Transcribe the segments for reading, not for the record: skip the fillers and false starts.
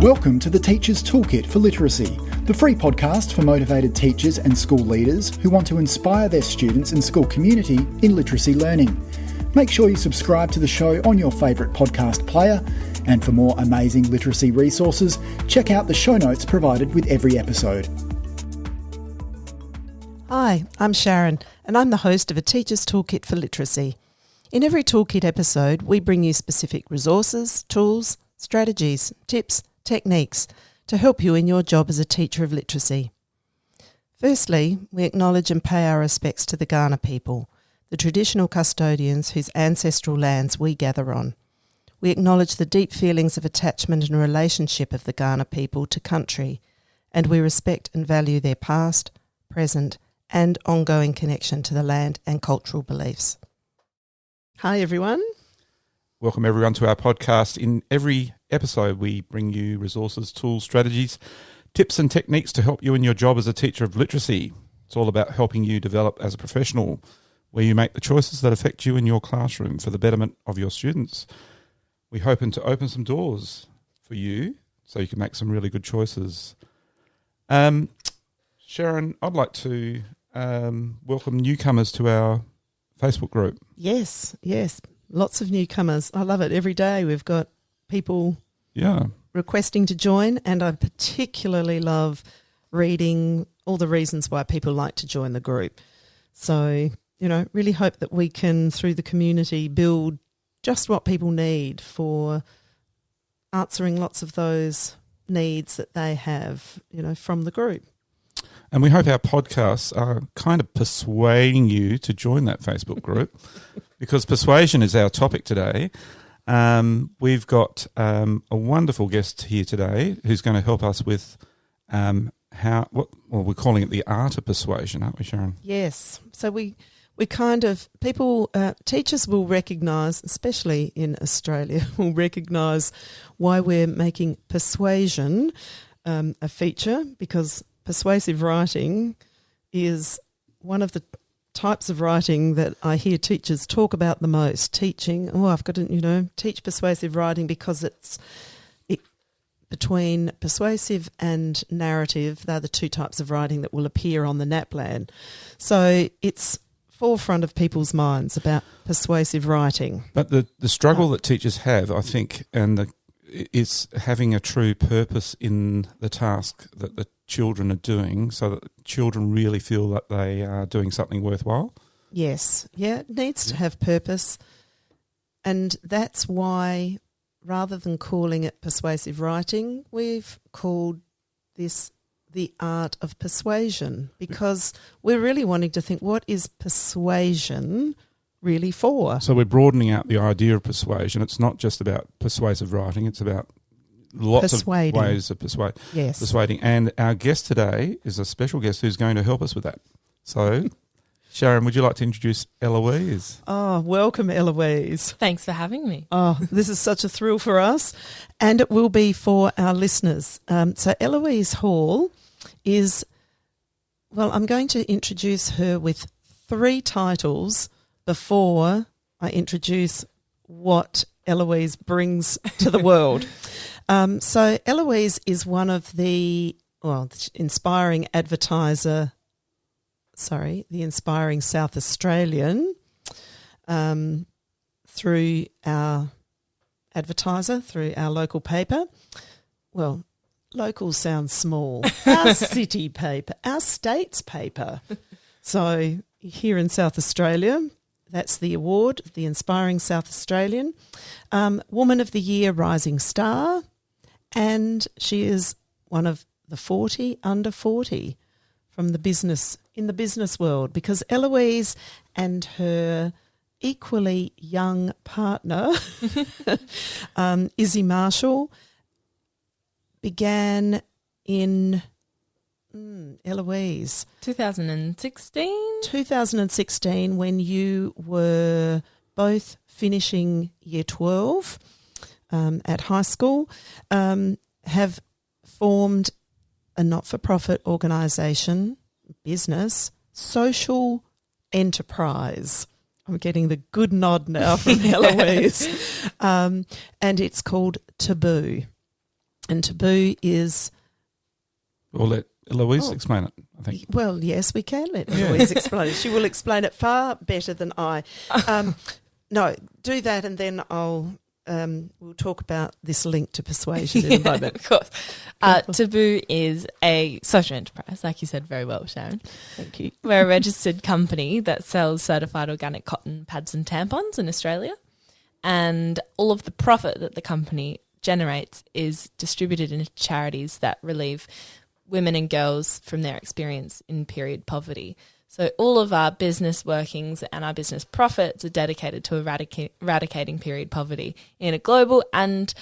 Welcome to the Teacher's Toolkit for Literacy, the free podcast for motivated teachers and school leaders who want to inspire their students and school community in literacy learning. Make sure you subscribe to the show on your favourite podcast player, and for more amazing literacy resources, check out the show notes provided with every episode. Hi, I'm Sharon, and I'm the host of A Teacher's Toolkit for Literacy. In every Toolkit episode, we bring you specific resources, tools, strategies, tips, techniques to help you in your job as a teacher of literacy. Firstly, we acknowledge and pay our respects to the Kaurna people, the traditional custodians whose ancestral lands we gather on. We acknowledge the deep feelings of attachment and relationship of the Kaurna people to country, and we respect and value their past, present, and ongoing connection to the land and cultural beliefs. Hi everyone. Welcome everyone to our podcast. In every episode we bring you resources, tools, strategies, tips and techniques to help you in your job as a teacher of literacy. It's all about helping you develop as a professional, where you make the choices that affect you in your classroom for the betterment of your students. We hope to open some doors for you so you can make some really good choices. Sharon, I'd like to welcome newcomers to our Facebook group. Yes. Lots of newcomers. I love it. Every day we've got people requesting to join, and I particularly love reading all the reasons why people like to join the group. So, really hope that we can, through the community, build just what people need for answering lots of those needs that they have, from the group. And we hope our podcasts are kind of persuading you to join that Facebook group because persuasion is our topic today. We've got a wonderful guest here today who's going to help us with we're calling it the art of persuasion, aren't we, Sharon? Yes. So teachers will recognise, especially in Australia, will recognise why we're making persuasion a feature, because persuasive writing is one of the types of writing that I hear teachers talk about the most. Teaching, I've got to, teach persuasive writing because it's between persuasive and narrative. They're the two types of writing that will appear on the NAPLAN. So it's forefront of people's minds about persuasive writing. But the struggle that teachers have, I think, is having a true purpose in the task that the children are doing, so that children really feel that they are doing something worthwhile. Yes. Yeah, it needs to have purpose. And that's why, rather than calling it persuasive writing, we've called this the art of persuasion, because we're really wanting to think, what is persuasion really for? So we're broadening out the idea of persuasion. It's not just about persuasive writing, it's about lots persuading. Of ways of persuading. And our guest today is a special guest who's going to help us with that. So, Sharon, would you like to introduce Eloise? Oh, welcome, Eloise. Thanks for having me. Oh, this is such a thrill for us, and it will be for our listeners. So Eloise Hall is, I'm going to introduce her with 3 titles before I introduce what Eloise brings to the world. So Eloise is one of the inspiring South Australian through our advertiser, through our local paper. Well, local sounds small. Our city paper, our state's paper. So here in South Australia, that's the award, the Inspiring South Australian. Woman of the Year Rising Star. And she is one of the 40 under 40 from the business world, because Eloise and her equally young partner, Izzy Marshall, began in Eloise 2016 when you were both finishing year 12 at high school, have formed a not-for-profit organisation, business, social enterprise. I'm getting the good nod now from Eloise. And it's called Taboo. And taboo is... We'll let Eloise explain it, I think. Well, yes, we can let Eloise explain it. She will explain it far better than I. No, do that and then we'll talk about this link to persuasion in a moment. Of course. Taboo is a social enterprise, like you said very well, Sharon. Thank you. We're a registered company that sells certified organic cotton pads and tampons in Australia. And all of the profit that the company generates is distributed into charities that relieve women and girls from their experience in period poverty. So all of our business workings and our business profits are dedicated to eradicating period poverty in a global and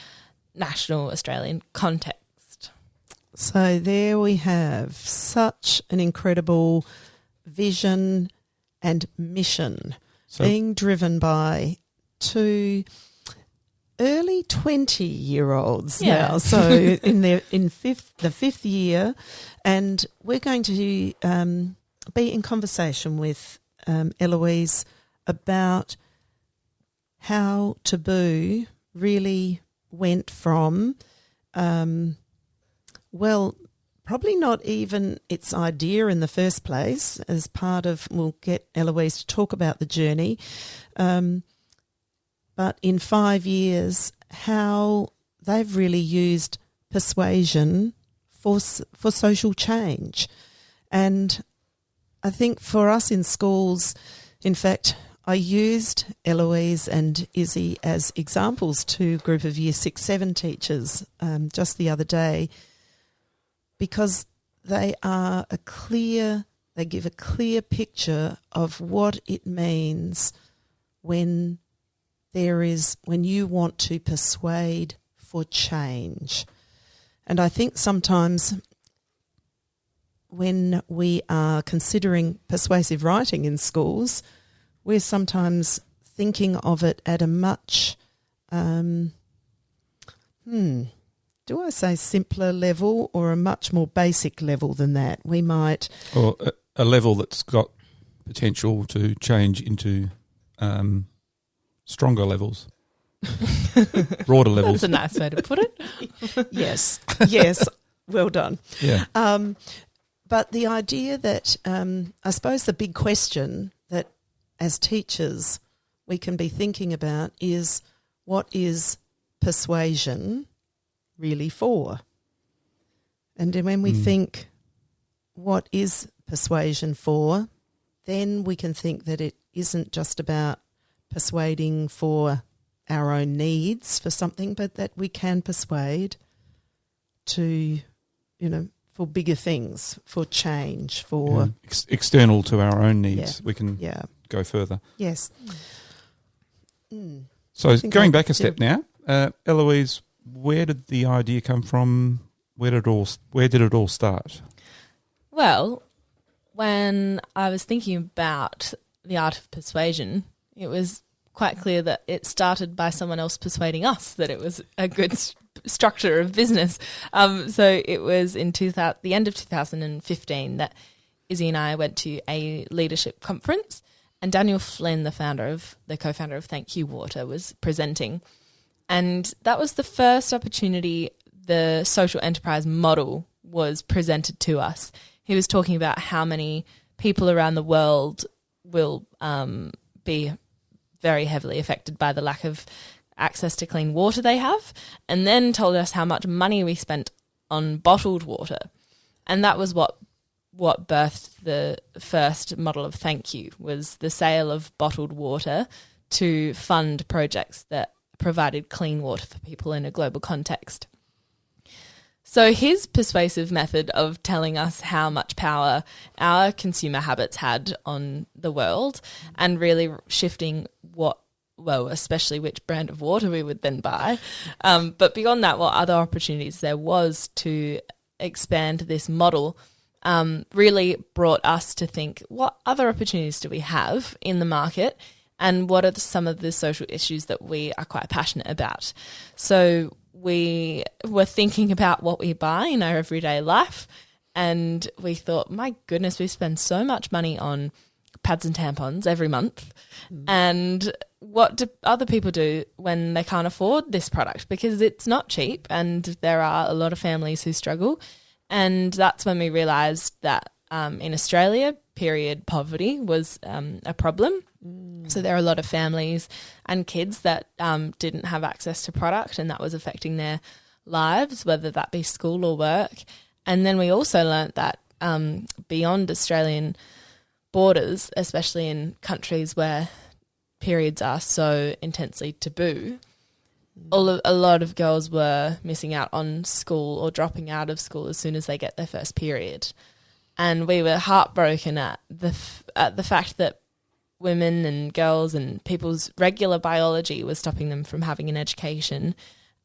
national Australian context. So there we have such an incredible vision and mission being driven by two early 20-year-olds now. So in the fifth year, and we're going to be in conversation with Eloise about how Taboo really went from, probably not even its idea in the first place as part of, we'll get Eloise to talk about the journey, but in 5 years, how they've really used persuasion for social change. And I think for us in schools, in fact, I used Eloise and Izzy as examples to a group of Year 6, 7 teachers just the other day, because they give a clear picture of what it means when you want to persuade for change. And I think sometimes when we are considering persuasive writing in schools, we're sometimes thinking of it at a much, do I say simpler level or a much more basic level than that? We might... Or a level that's got potential to change into stronger levels, broader levels. That's a nice way to put it. Yes, well done. Yeah. But the idea that, I suppose the big question that as teachers we can be thinking about is, what is persuasion really for? And then when we think, what is persuasion for, then we can think that it isn't just about persuading for our own needs for something, but that we can persuade to, for bigger things, for change, for... external to our own needs. We can go further. Yes. So going back a step now, Eloise, where did the idea come from? Where did it all start? Well, when I was thinking about the art of persuasion, it was quite clear that it started by someone else persuading us that it was a good structure of business. So it was in the end of 2015 that Izzy and I went to a leadership conference, and Daniel Flynn, the co-founder of Thank You Water, was presenting. And that was the first opportunity the social enterprise model was presented to us. He was talking about how many people around the world will be very heavily affected by the lack of access to clean water they have, and then told us how much money we spent on bottled water. And that was what birthed the first model of Thank You, was the sale of bottled water to fund projects that provided clean water for people in a global context. So his persuasive method of telling us how much power our consumer habits had on the world, and really shifting especially which brand of water we would then buy. But beyond that, what other opportunities there was to expand this model really brought us to think, what other opportunities do we have in the market, and what are some of the social issues that we are quite passionate about? So we were thinking about what we buy in our everyday life, and we thought, my goodness, we spend so much money on pads and tampons every month. And what do other people do when they can't afford this product? Because it's not cheap, and there are a lot of families who struggle. And that's when we realised that in Australia, period poverty was a problem. So there are a lot of families and kids that didn't have access to product, and that was affecting their lives, whether that be school or work. And then we also learnt that beyond Australian borders, especially in countries where periods are so intensely taboo, a lot of girls were missing out on school or dropping out of school as soon as they get their first period. And we were heartbroken at the fact that women and girls and people's regular biology was stopping them from having an education,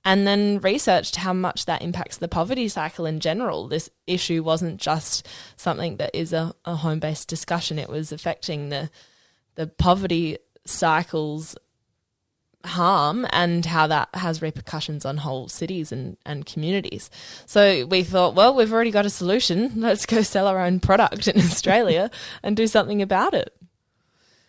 and then researched how much that impacts the poverty cycle in general. This issue wasn't just something that is a home-based discussion. It was affecting the poverty cycle's harm and how that has repercussions on whole cities and communities. So we thought, well, we've already got a solution. Let's go sell our own product in Australia and do something about it.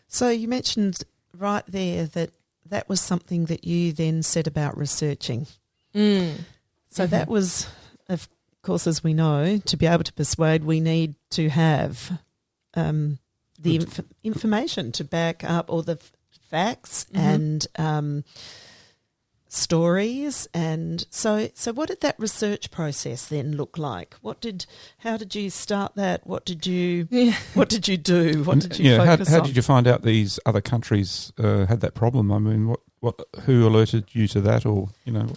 So you mentioned right there that was something that you then set about researching. So that was, of course, as we know, to be able to persuade, we need to have the information to back up all the facts and stories. And so what did that research process then look like? How did you start that? What did you do? What did you focus on? How did you find out these other countries had that problem? I mean, who alerted you to that, or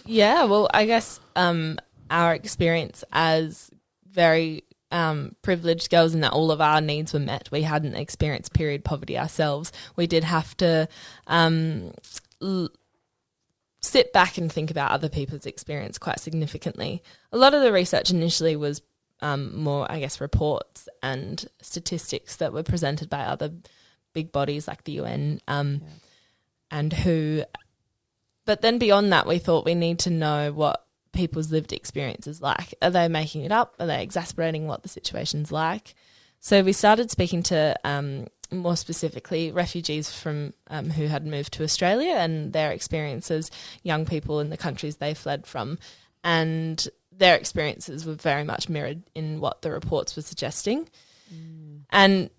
Yeah, well, I guess our experience as very privileged girls in that all of our needs were met. We hadn't experienced period poverty ourselves. We did have to sit back and think about other people's experience quite significantly. A lot of the research initially was more, I guess, reports and statistics that were presented by other big bodies like the UN and WHO. But then beyond that, we thought we need to know what people's lived experience is like. Are they making it up? Are they exasperating what the situation's like? So we started speaking to more specifically refugees from who had moved to Australia and their experiences, young people in the countries they fled from, and their experiences were very much mirrored in what the reports were suggesting. And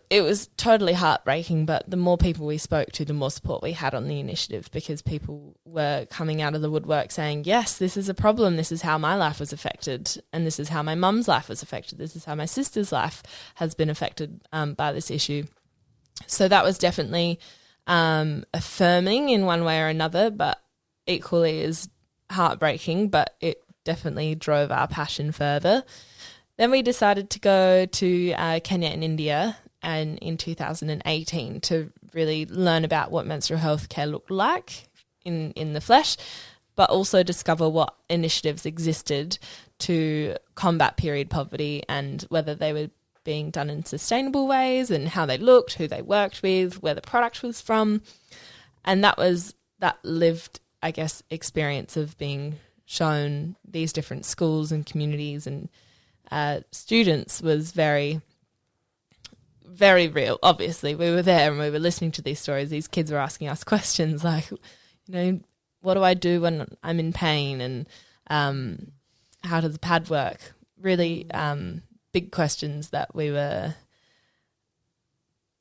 it was totally heartbreaking, but the more people we spoke to, the more support we had on the initiative, because people were coming out of the woodwork saying, yes, this is a problem, this is how my life was affected, and this is how my mum's life was affected, this is how my sister's life has been affected by this issue. So that was definitely affirming in one way or another, but equally as heartbreaking, but it definitely drove our passion further. Then we decided to go to Kenya and India and in 2018 to really learn about what menstrual health care looked like in the flesh, but also discover what initiatives existed to combat period poverty and whether they were being done in sustainable ways and how they looked, who they worked with, where the product was from. And that was that lived, I guess, experience of being shown these different schools and communities and students was very, very real. Obviously, we were there and we were listening to these stories. These kids were asking us questions like, what do I do when I'm in pain, and how does the pad work? Really big questions that we were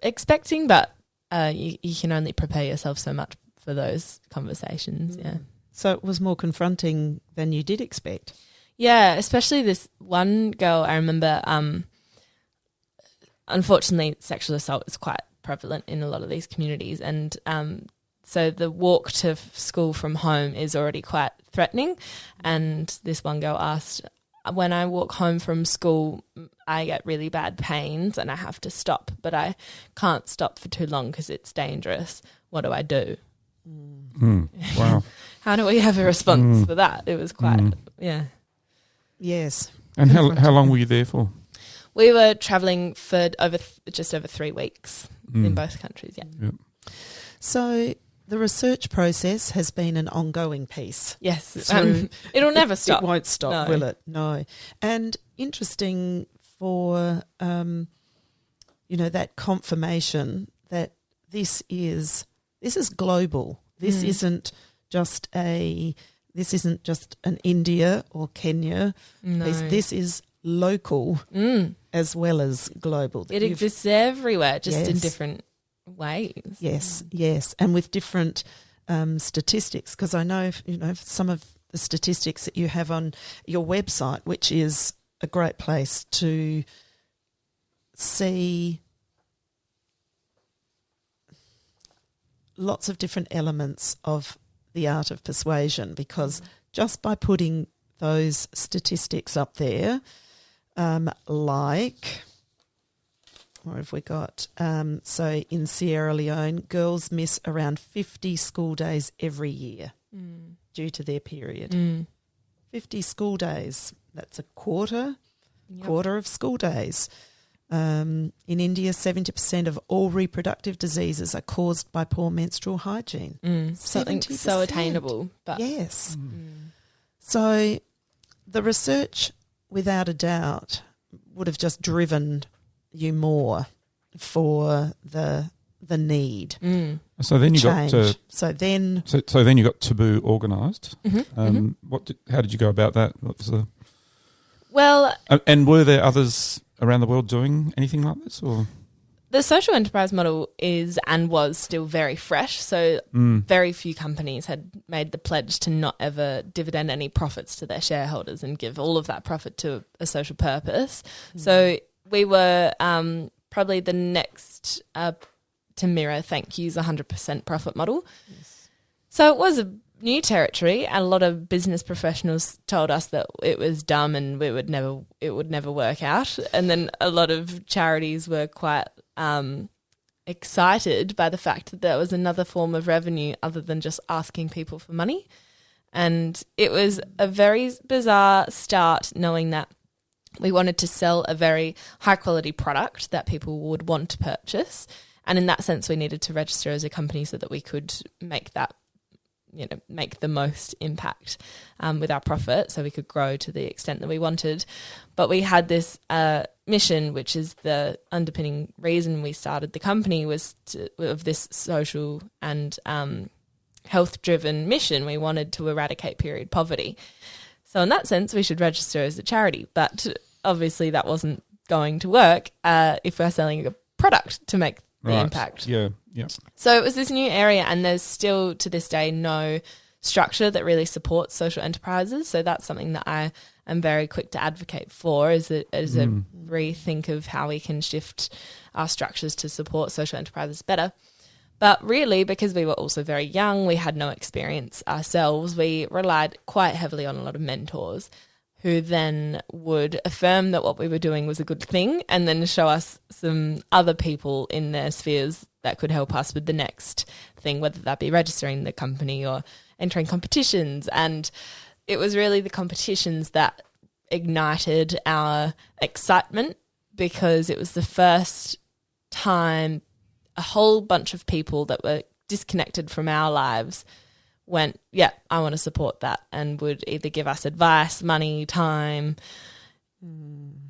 expecting, but you can only prepare yourself so much for those conversations. Yeah. So it was more confronting than you did expect. Yeah, especially this one girl, I remember, unfortunately, sexual assault is quite prevalent in a lot of these communities. And so the walk to school from home is already quite threatening. And this one girl asked, when I walk home from school, I get really bad pains and I have to stop, but I can't stop for too long because it's dangerous. What do I do? Wow. How do we have a response for that? It was quite, Yes. And how long were you there for? We were travelling for just over 3 weeks in both countries, Yep. So the research process has been an ongoing piece. Yes. It'll never stop. It won't stop, will it? No. And interesting for that confirmation that this is global. This isn't just an India or Kenya. No. This is local as well as global. It exists everywhere, just in different ways. Yes, and with different statistics, because I know, some of the statistics that you have on your website, which is a great place to see lots of different elements of the art of persuasion, because just by putting those statistics up there, like, what have we got? So in Sierra Leone, girls miss around 50 school days every year due to their period. 50 school days, that's a quarter of school days. In India, 70% of all reproductive diseases are caused by poor menstrual hygiene. Something 70%. so attainable. But Yes. So the research, without a doubt, would have just driven you more for the need. So then you change. got So then you got Taboo organised. How did you go about that? What was the well, and were there others around the world doing anything like this, or? the social enterprise model is and was still very fresh, so very few companies had made the pledge to not ever dividend any profits to their shareholders and give all of that profit to a social purpose. So we were probably the next to mirror Thank You's 100% profit model. So it was a new territory, and a lot of business professionals told us that it was dumb and it would never work out. And then a lot of charities were quite excited by the fact that there was another form of revenue other than just asking people for money. And it was a very bizarre start, knowing that we wanted to sell a very high quality product that people would want to purchase. And in that sense, we needed to register as a company so that we could make that, make the most impact with our profit, so we could grow to the extent that we wanted. But we had this mission, which is the underpinning reason we started the company, of this social and health-driven mission. We wanted to eradicate period poverty. So in that sense, we should register as a charity. But obviously that wasn't going to work if we're selling a product to make the impact. Yeah. So it was this new area, and there's still to this day no structure that really supports social enterprises. So that's something that I am very quick to advocate for, is a rethink of how we can shift our structures to support social enterprises better. But really, because we were also very young, we had no experience ourselves, we relied quite heavily on a lot of mentors who then would affirm that what we were doing was a good thing, and then show us some other people in their spheres that could help us with the next thing, whether that be registering the company or entering competitions. And it was really the competitions that ignited our excitement, because it was the first time a whole bunch of people that were disconnected from our lives went, yeah, I want to support that, and would either give us advice, money, time,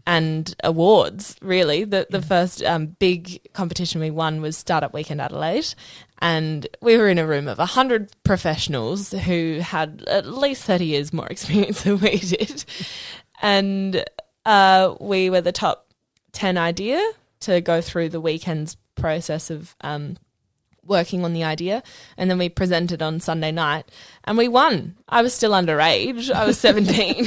and awards, really. The first big competition we won was Startup Weekend Adelaide, and we were in a room of 100 professionals who had at least 30 years more experience than we did, and we were the top 10 idea to go through the weekend's process of working on the idea, and then we presented on Sunday night and we won. I was still underage. I was 17.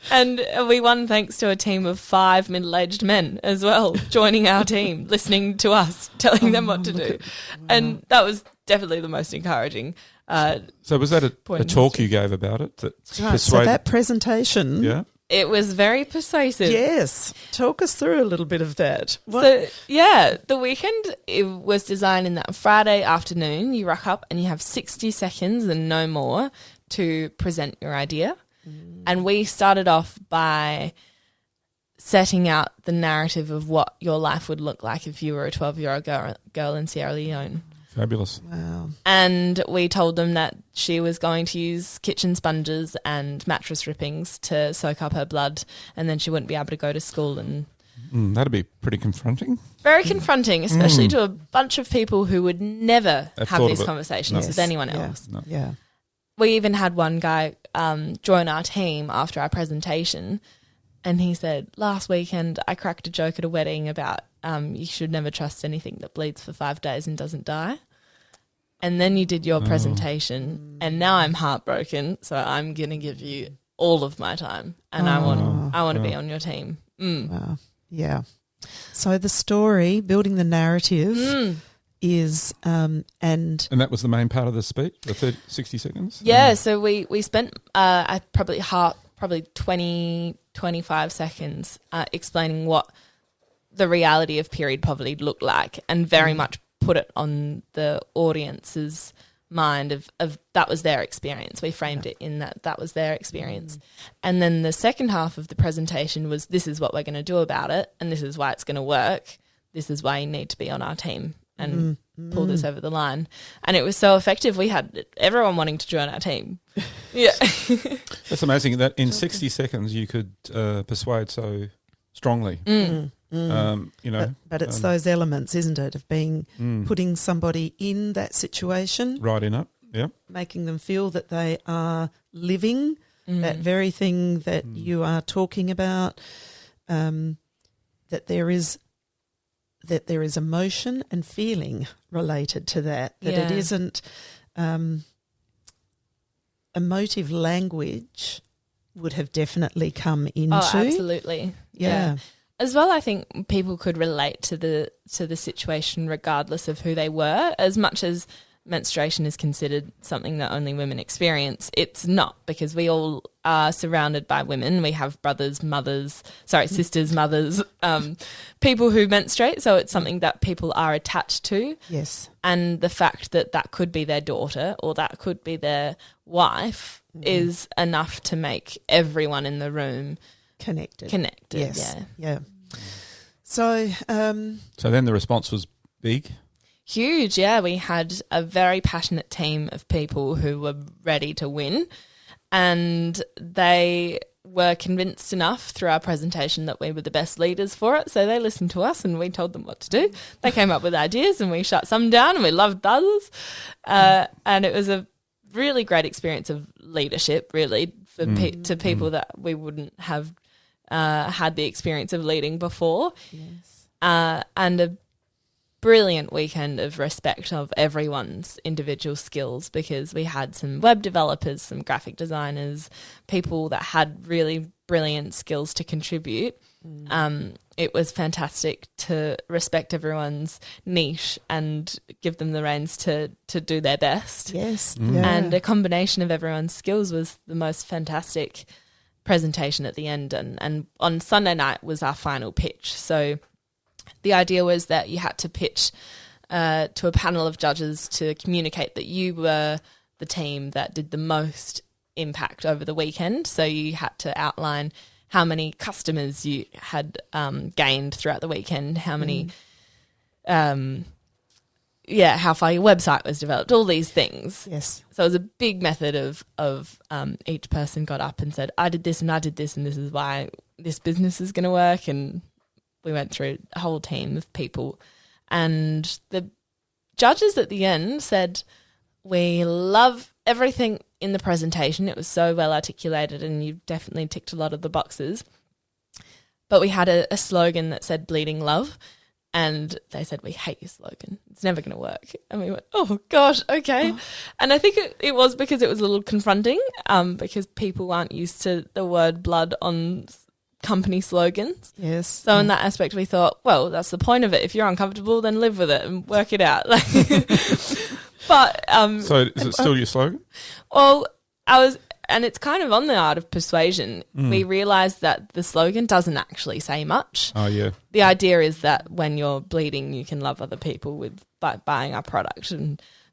And we won thanks to a team of 5 middle-aged men as well, joining our team, listening to us, telling them what to do. And that was definitely the most encouraging. So was that a talk you gave about it? So that presentation... Yeah. It was very persuasive. Yes. Talk us through a little bit of that. So, yeah, the weekend, it was designed in that Friday afternoon. You rock up and you have 60 seconds and no more to present your idea. And we started off by setting out the narrative of what your life would look like if you were a 12-year-old girl in Sierra Leone. Fabulous. Wow. And we told them that she was going to use kitchen sponges and mattress rippings to soak up her blood, and then she wouldn't be able to go to school and That'd be pretty confronting. Very confronting, especially to a bunch of people who would never I've have thought these of it. conversations No. with anyone Yeah. else. No. Yeah. We even had one guy join our team after our presentation, and he said, last weekend I cracked a joke at a wedding about you should never trust anything that bleeds for 5 days and doesn't die. And then you did your presentation, and now I'm heartbroken, so I'm going to give you all of my time, and I want to be on your team. Wow. Yeah. So the story, building the narrative, is and And that was the main part of the speech, the 60 seconds? Yeah, so we spent probably 20, 25 seconds explaining what the reality of period poverty looked like, and very much put it on the audience's mind of that was their experience. We framed it in that was their experience. And then the second half of the presentation was, this is what we're going to do about it, and this is why it's going to work. This is why you need to be on our team and pull this over the line. And it was so effective. We had everyone wanting to join our team. Yeah. That's amazing that in 60 seconds you could persuade so strongly. But it's those elements, isn't it, of being putting somebody in that situation, Right in it, yeah. making them feel that they are living that very thing that you are talking about, that there is emotion and feeling related to that, that it Yeah. isn't emotive language would have definitely come into. Oh, absolutely. Yeah. As well, I think people could relate to the situation regardless of who they were. As much as menstruation is considered something that only women experience, it's not, because we all are surrounded by women. We have sisters, mothers, people who menstruate, so it's something that people are attached to. Yes. And the fact that that could be their daughter or that could be their wife is enough to make everyone in the room Connected. Yes. Yeah. So, So then the response was big. Huge, yeah. We had a very passionate team of people who were ready to win, and they were convinced enough through our presentation that we were the best leaders for it, so they listened to us and we told them what to do. They came up with ideas and we shut some down and we loved others, and it was a really great experience of leadership, really, for to people that we wouldn't have had the experience of leading before. yes. And a brilliant weekend of respect of everyone's individual skills, because we had some web developers, some graphic designers, people that had really brilliant skills to contribute. It was fantastic to respect everyone's niche and give them the reins to do their best. Yes. Yeah. And a combination of everyone's skills was the most fantastic presentation at the end. And on Sunday night was our final pitch. So the idea was that you had to pitch to a panel of judges to communicate that you were the team that did the most impact over the weekend. So you had to outline how many customers you had gained throughout the weekend, how many, how far your website was developed, all these things. Yes. So it was a big method of each person got up and said, I did this and this is why this business is going to work. And we went through a whole team of people. And the judges at the end said, we love everything in the presentation. It was so well articulated and you definitely ticked a lot of the boxes. But we had a slogan that said bleeding love. And they said, we hate your slogan. It's never going to work. And we went, oh, gosh, okay. And I think it was because it was a little confronting, because people aren't used to the word blood on company slogans. Yes. So in that aspect, we thought, well, that's the point of it. If you're uncomfortable, then live with it and work it out. But So is it still your slogan? well, and it's kind of on the Art of Persuasion. We realised that the slogan doesn't actually say much. Oh, yeah. The idea is that when you're bleeding, you can love other people by buying our product,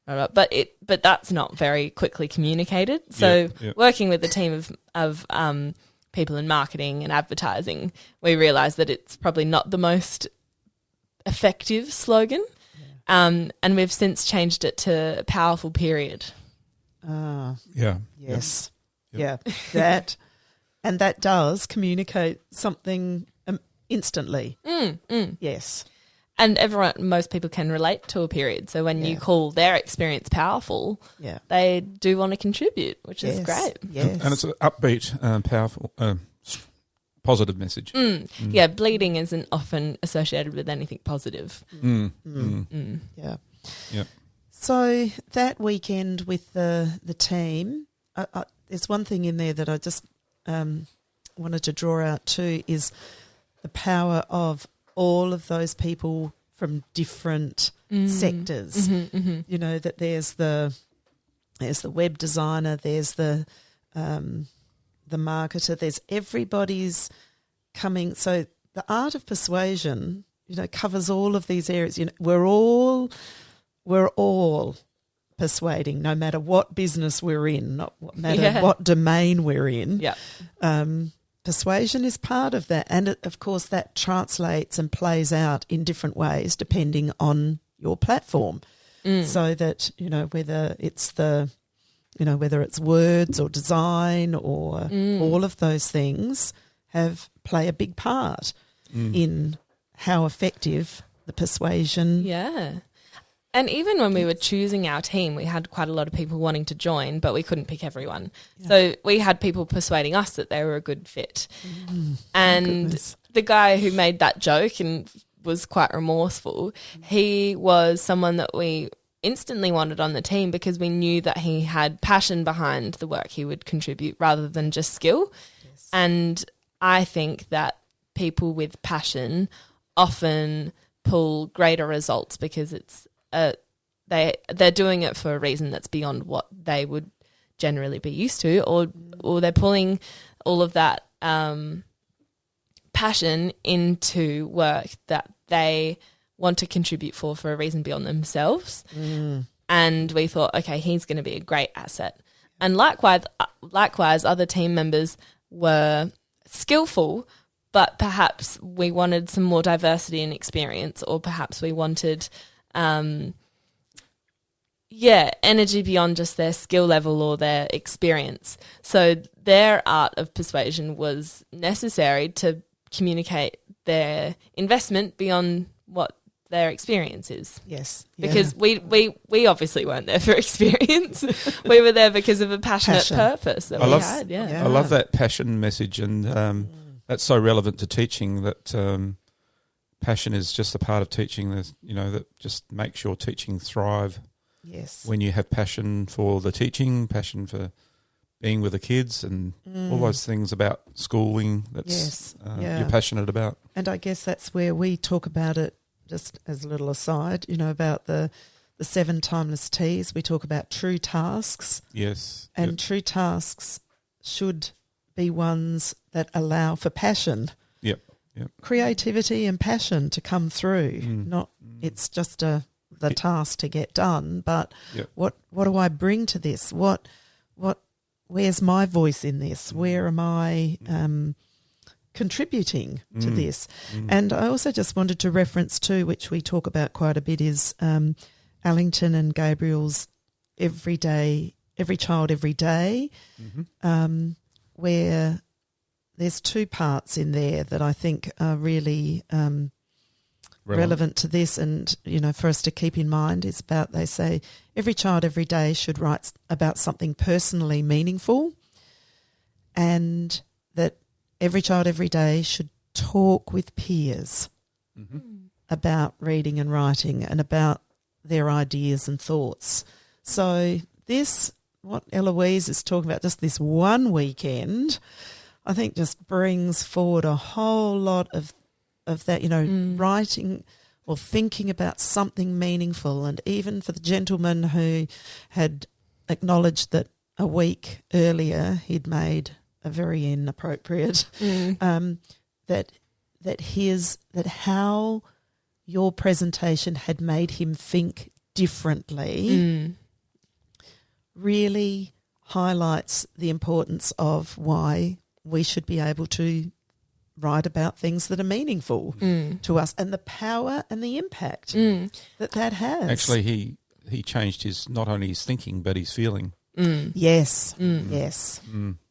but that's not very quickly communicated. So working with the team of people in marketing and advertising, we realised that it's probably not the most effective slogan, and we've since changed it to powerful period. Yeah. Yes. Yeah. That does communicate something instantly. Yes. And most people can relate to a period. So when you call their experience powerful, they do want to contribute, which is great. Yes. And it's an upbeat, powerful, positive message. Yeah, bleeding isn't often associated with anything positive. Yeah. Yep. So that weekend with the team, there's one thing in there that I just wanted to draw out too, is the power of all of those people from different sectors. You know, that there's the web designer, there's the marketer, there's everybody's coming. So the art of persuasion, you know, covers all of these areas. You know, we're all persuading, no matter what business we're in, no matter what domain we're in. Yeah. Persuasion is part of that, and of course that translates and plays out in different ways depending on your platform. So that, you know, whether it's words or design or all of those things play a big part in how effective the persuasion. Yeah. And even when we were choosing our team, we had quite a lot of people wanting to join, but we couldn't pick everyone. Yeah. So we had people persuading us that they were a good fit. And the guy who made that joke and was quite remorseful, he was someone that we instantly wanted on the team because we knew that he had passion behind the work he would contribute rather than just skill. Yes. And I think that people with passion often pull greater results because it's they're doing it for a reason that's beyond what they would generally be used to, or they're pulling all of that passion into work that they want to contribute for a reason beyond themselves. And we thought, okay, he's going to be a great asset. And likewise, other team members were skillful, but perhaps we wanted some more diversity and experience, or perhaps we wanted energy beyond just their skill level or their experience. So their art of persuasion was necessary to communicate their investment beyond what their experience is. Yes. Because we obviously weren't there for experience. We were there because of a passionate purpose that we had. Yeah. I love that passion message, and that's so relevant to teaching, that passion is just a part of teaching, that just makes your teaching thrive. Yes. When you have passion for the teaching, passion for being with the kids, and all those things about schooling that's you're passionate about. And I guess that's where we talk about it, just as a little aside, about the 7 timeless T's. We talk about true tasks. Yes. And true tasks should be ones that allow for passion. Yep. Creativity and passion to come through. Not it's just the task to get done, but what do I bring to this? Where's my voice in this? Where am I contributing to this? And I also just wanted to reference too, which we talk about quite a bit, is Allington and Gabriel's Every Child Every Day, where there's 2 parts in there that I think are really relevant to this, and for us to keep in mind is about, they say, every child every day should write about something personally meaningful, and that every child every day should talk with peers about reading and writing and about their ideas and thoughts. So this, what Eloise is talking about, just this one weekend, I think just brings forward a whole lot of that, writing or thinking about something meaningful. And even for the gentleman who had acknowledged that a week earlier he'd made a very inappropriate, that how your presentation had made him think differently really highlights the importance of why we should be able to write about things that are meaningful to us, and the power and the impact that has. Actually, he changed not only his thinking but his feeling. Yes, yes.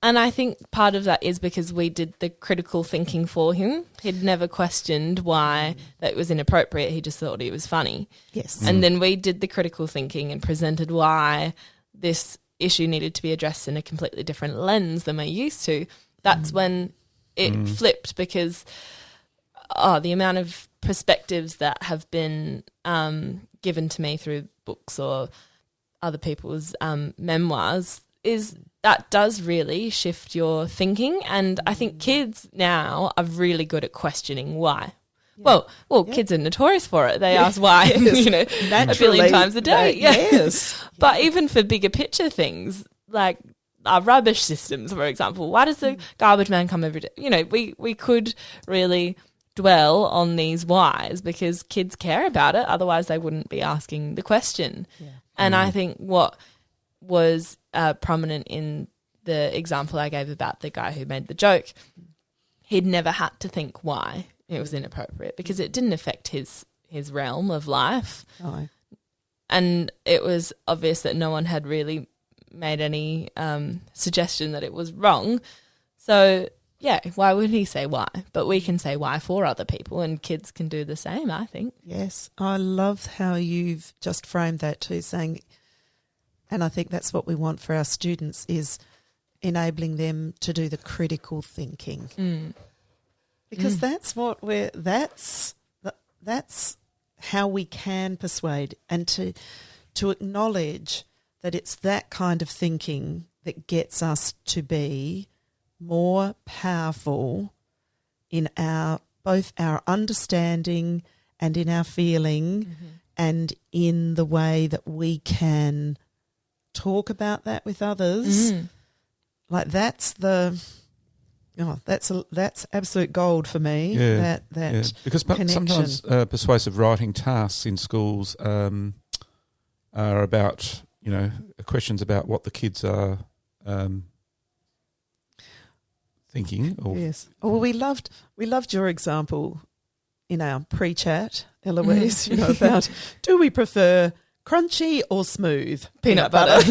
And I think part of that is because we did the critical thinking for him. He'd never questioned why that was inappropriate. He just thought it was funny. Yes. And then we did the critical thinking and presented why this issue needed to be addressed in a completely different lens than we're used to. That's when it flipped, because the amount of perspectives that have been given to me through books or other people's memoirs is that does really shift your thinking. And I think kids now are really good at questioning why. Yeah. Well, kids are notorious for it. They ask why, a billion times a day. Yes. But even for bigger picture things, like our rubbish systems, for example, why does the garbage man come every day? We could really dwell on these whys because kids care about it. Otherwise, they wouldn't be asking the question. Yeah. And I think what was prominent in the example I gave about the guy who made the joke, he'd never had to think why it was inappropriate because it didn't affect his realm of life. Oh. And it was obvious that no one had really made any suggestion that it was wrong. So, yeah, why would he say why? But we can say why for other people, and kids can do the same, I think. Yes, I love how you've just framed that too, saying, and I think that's what we want for our students, is enabling them to do the critical thinking. Because that's how we can persuade, and to acknowledge that it's that kind of thinking that gets us to be more powerful in both our understanding and in our feeling and in the way that we can talk about that with others. Like that's absolute gold for me. Yeah, that because connection. Sometimes persuasive writing tasks in schools are about questions about what the kids are thinking. Or yes. Well, we loved your example in our pre-chat, Eloise. About do we prefer crunchy or smooth peanut butter?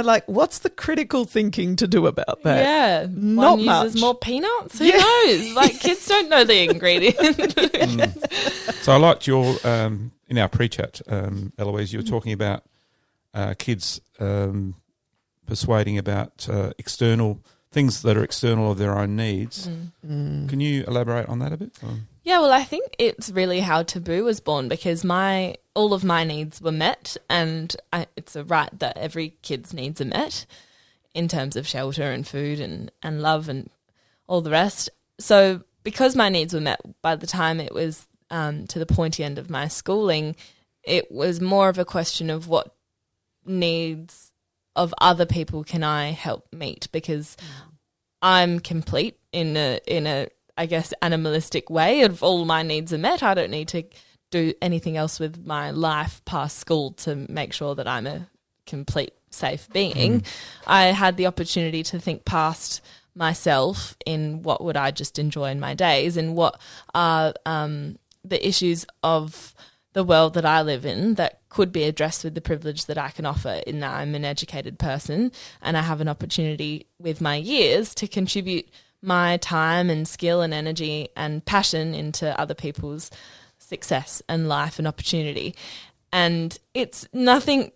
Like what's the critical thinking to do about that? Yeah, not one much. uses more peanuts. Who knows? Like kids don't know the ingredients. So I liked your in our pre-chat, Eloise. You were talking about kids persuading about external things that are external of their own needs. Can you elaborate on that a bit? Yeah, well, I think it's really how Taboo was born, because all of my needs were met, and it's a right that every kid's needs are met in terms of shelter and food and love and all the rest. So because my needs were met, by the time it was to the pointy end of my schooling, it was more of a question of what needs of other people can I help meet, because I'm complete in a I guess animalistic way of all my needs are met. I don't need to do anything else with my life past school to make sure that I'm a complete safe being. I had the opportunity to think past myself in what would I just enjoy in my days, and what are the issues of the world that I live in that could be addressed with the privilege that I can offer, in that I'm an educated person and I have an opportunity with my years to contribute my time and skill and energy and passion into other people's success and life and opportunity. And it's nothing,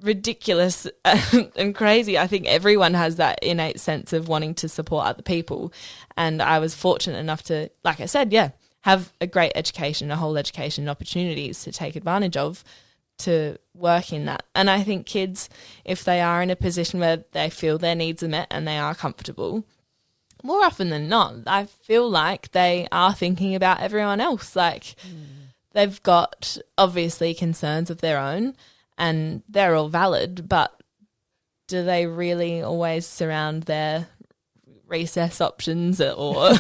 ridiculous and crazy. I think everyone has that innate sense of wanting to support other people. And I was fortunate enough to, like I said, have a great education, a whole education, opportunities to take advantage of, to work in that. And I think kids, if they are in a position where they feel their needs are met and they are comfortable, more often than not, I feel like they are thinking about everyone else. Like they've got obviously concerns of their own and they're all valid, but do they really always surround their recess options or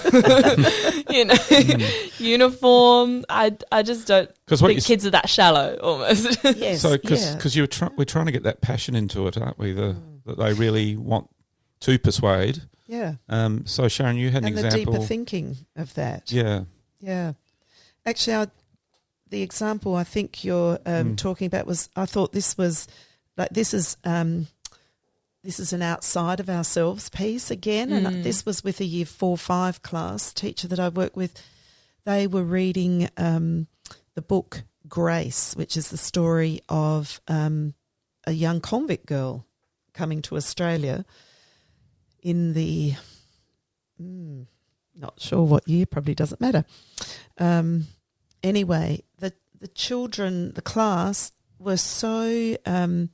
uniform? I just don't think kids are that shallow almost. Yes, so because we're trying to get that passion into it, aren't we? That they really want to persuade. Yeah. So Sharon, you had an example. And the deeper thinking of that. Yeah. Yeah. Actually, the example I think you're talking about was, I thought this was like this is an outside of ourselves piece again, and this was with a year 4-5 class teacher that I work with. They were reading the book Grace, which is the story of a young convict girl coming to Australia in the not sure what year, probably doesn't matter. Anyway, the children, the class, were so, so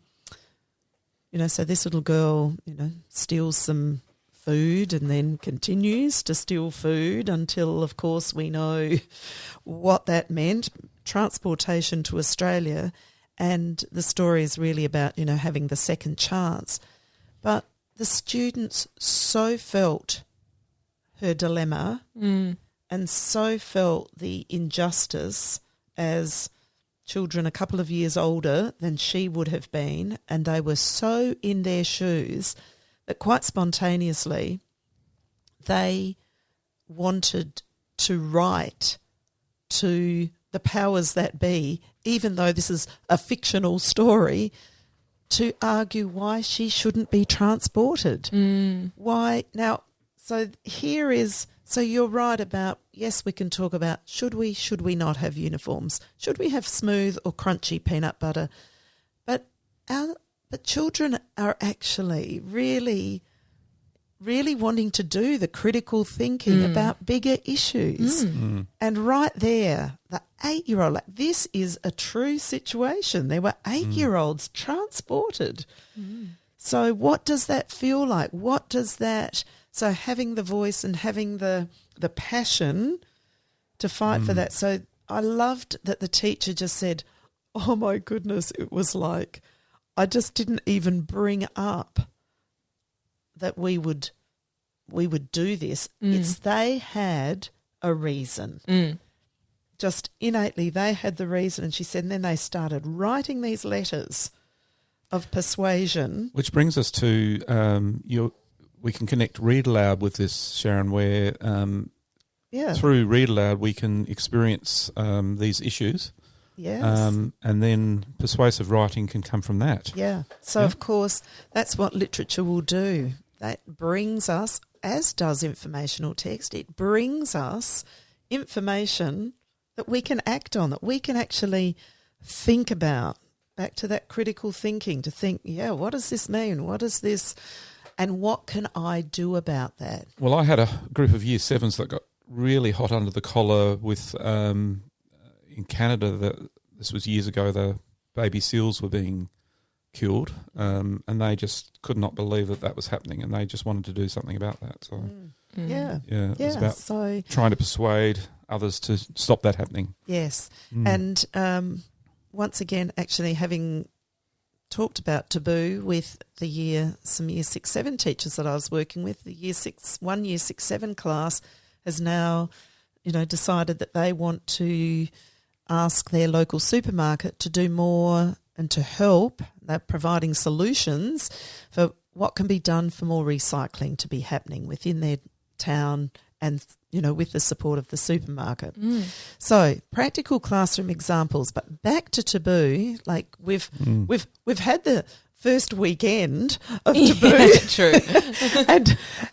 this little girl, steals some food and then continues to steal food until, of course, we know what that meant, transportation to Australia. And the story is really about, having the second chance. But the students so felt her dilemma and so felt the injustice as children a couple of years older than she would have been, and they were so in their shoes that quite spontaneously they wanted to write to the powers that be, even though this is a fictional story, to argue why she shouldn't be transported. Why now? So you're right about, yes, we can talk about should we not have uniforms? Should we have smooth or crunchy peanut butter? But children are actually really, really wanting to do the critical thinking about bigger issues. And right there, the 8-year-old, like, this is a true situation. There were 8-year-olds transported. So what does that feel like? So having the voice and having the passion to fight for that. So I loved that the teacher just said, oh my goodness, it was like, I just didn't even bring up that we would do this. It's they had a reason. Just innately they had the reason. And she said, and then they started writing these letters of persuasion. Which brings us to we can connect Read Aloud with this, Sharon, where through Read Aloud we can experience these issues. Yes. And then persuasive writing can come from that. Yeah. So, of course, that's what literature will do. That brings us, as does informational text, it brings us information that we can act on, that we can actually think about. Back to that critical thinking, to think, what does this mean? What is this? And what can I do about that? Well, I had a group of Year 7s that got really hot under the collar with, in Canada, this was years ago, the baby seals were being killed, and they just could not believe that was happening, and they just wanted to do something about that. So, it was about trying to persuade others to stop that happening. Yes, and once again, actually having talked about Taboo with some year 6-7 teachers that I was working with, the year 6-7 class has now, decided that they want to ask their local supermarket to do more and to help. They're providing solutions for what can be done for more recycling to be happening within their town and, with the support of the supermarket. So practical classroom examples, but back to Taboo, like we've had the first weekend of Taboo. True.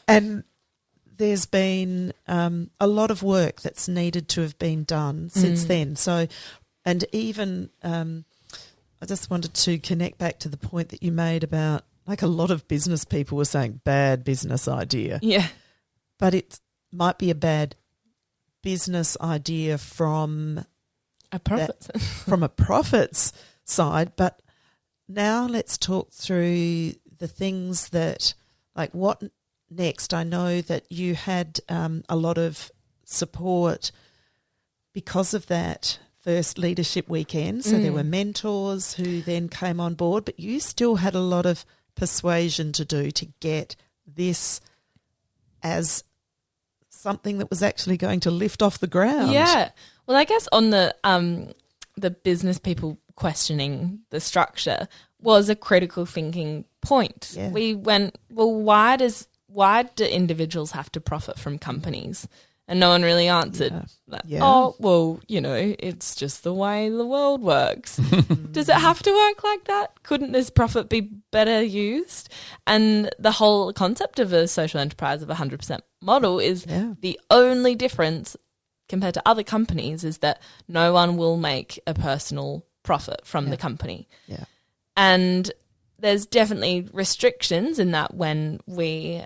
and there's been a lot of work that's needed to have been done since then. So, and even I just wanted to connect back to the point that you made about, like, a lot of business people were saying bad business idea. Yeah. But it might be a bad business idea from a profits side. But now let's talk through the things that, like, what next. I know that you had a lot of support because of that first leadership weekend. So there were mentors who then came on board, but you still had a lot of persuasion to do to get this as something that was actually going to lift off the ground. Yeah. Well, I guess on the business people questioning the structure was a critical thinking point. Yeah. We went, well, why do individuals have to profit from companies? And no one really answered. Yeah. Like, Yeah. oh, well, it's just the way the world works. Does it have to work like that? Couldn't this profit be better used? And the whole concept of a social enterprise of 100% model is the only difference compared to other companies is that no one will make a personal profit from the company. Yeah. And there's definitely restrictions in that when we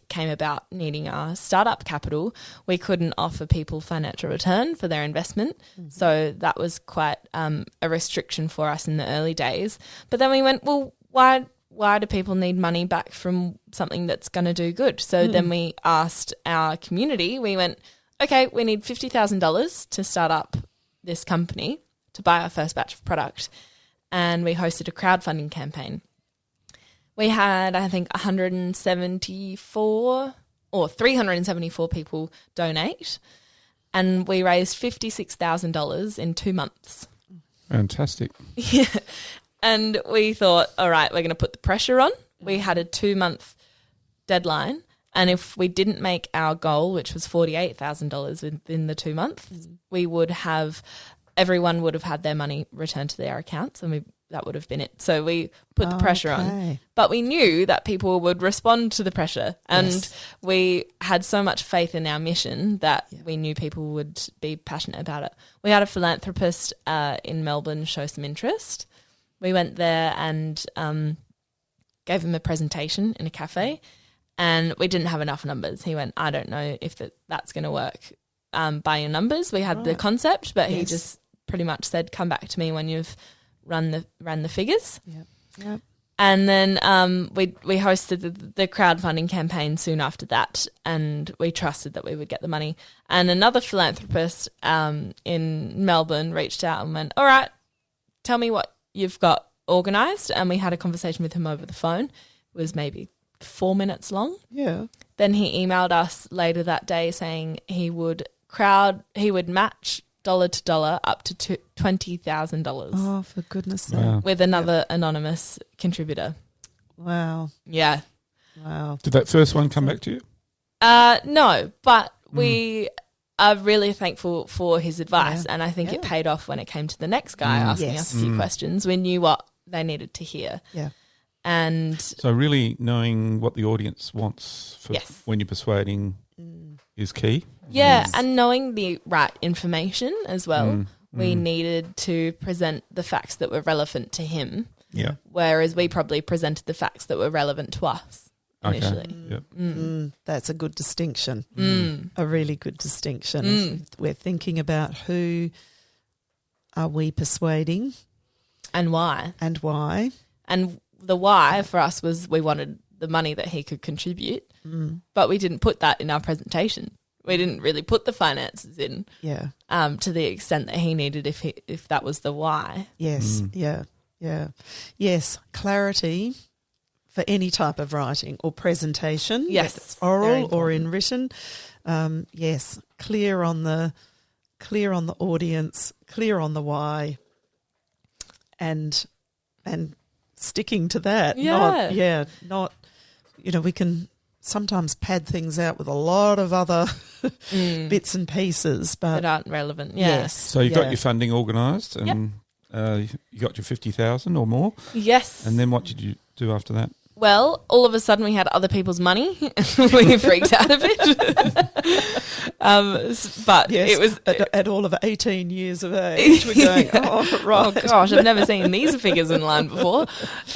came about needing our startup capital, we couldn't offer people financial return for their investment. Mm-hmm. So that was quite a restriction for us in the early days. But then we went, well, why do people need money back from something that's going to do good? So then we asked our community, we went, okay, we need $50,000 to start up this company to buy our first batch of product. And we hosted a crowdfunding campaign. We had, I think, 374 people donate, and we raised $56,000 in 2 months. Fantastic. Yeah. And we thought, all right, we're going to put the pressure on. We had a 2-month deadline, and if we didn't make our goal, which was $48,000 within the 2 months, everyone would have had their money returned to their accounts, and that would have been it. So we put the pressure on. But we knew that people would respond to the pressure, and we had so much faith in our mission that we knew people would be passionate about it. We had a philanthropist in Melbourne show some interest. We went there and gave him a presentation in a cafe, and we didn't have enough numbers. He went, I don't know if that's going to work by your numbers. We had the concept, but he just pretty much said, come back to me when you've run the figures. Yep. And then we hosted the crowdfunding campaign soon after that, and we trusted that we would get the money. And another philanthropist in Melbourne reached out and went, all right, tell me what you've got organised. And we had a conversation with him over the phone. It was maybe 4 minutes long. Yeah. Then he emailed us later that day saying he would match dollar to dollar up to $20,000. Oh, for goodness sake. Wow. With another anonymous contributor. Wow. Yeah. Wow. Did that first one come back to you? No, but we are really thankful for his advice, and I think it paid off when it came to the next guy asking us a few questions. We knew what they needed to hear. Yeah. And So really knowing what the audience wants for when you're persuading is key. Yeah, and knowing the right information as well. We needed to present the facts that were relevant to him. Yeah. Whereas we probably presented the facts that were relevant to us initially. Yep. That's a good distinction. A really good distinction. We're thinking about who are we persuading And why. and why. And the why for us was we wanted the money that he could contribute, but we didn't put that in our presentation. We didn't really put the finances in to the extent that he needed if that was the why. Yes. Yeah. Yes, clarity for any type of writing or presentation. Yes, whether it's very oral important. or in written. Yes, clear on the audience, clear on the why, and sticking to that. Not we can sometimes pad things out with a lot of other bits and pieces, but that aren't relevant. Yeah. yes. So you got your funding organised and you got your 50,000 or more. Yes. And then what did you do after that? Well, all of a sudden we had other people's money. We freaked out a bit. But Yes, it was at all of 18 years of age, we're going, oh, right. Oh gosh, I've never seen these figures in line before.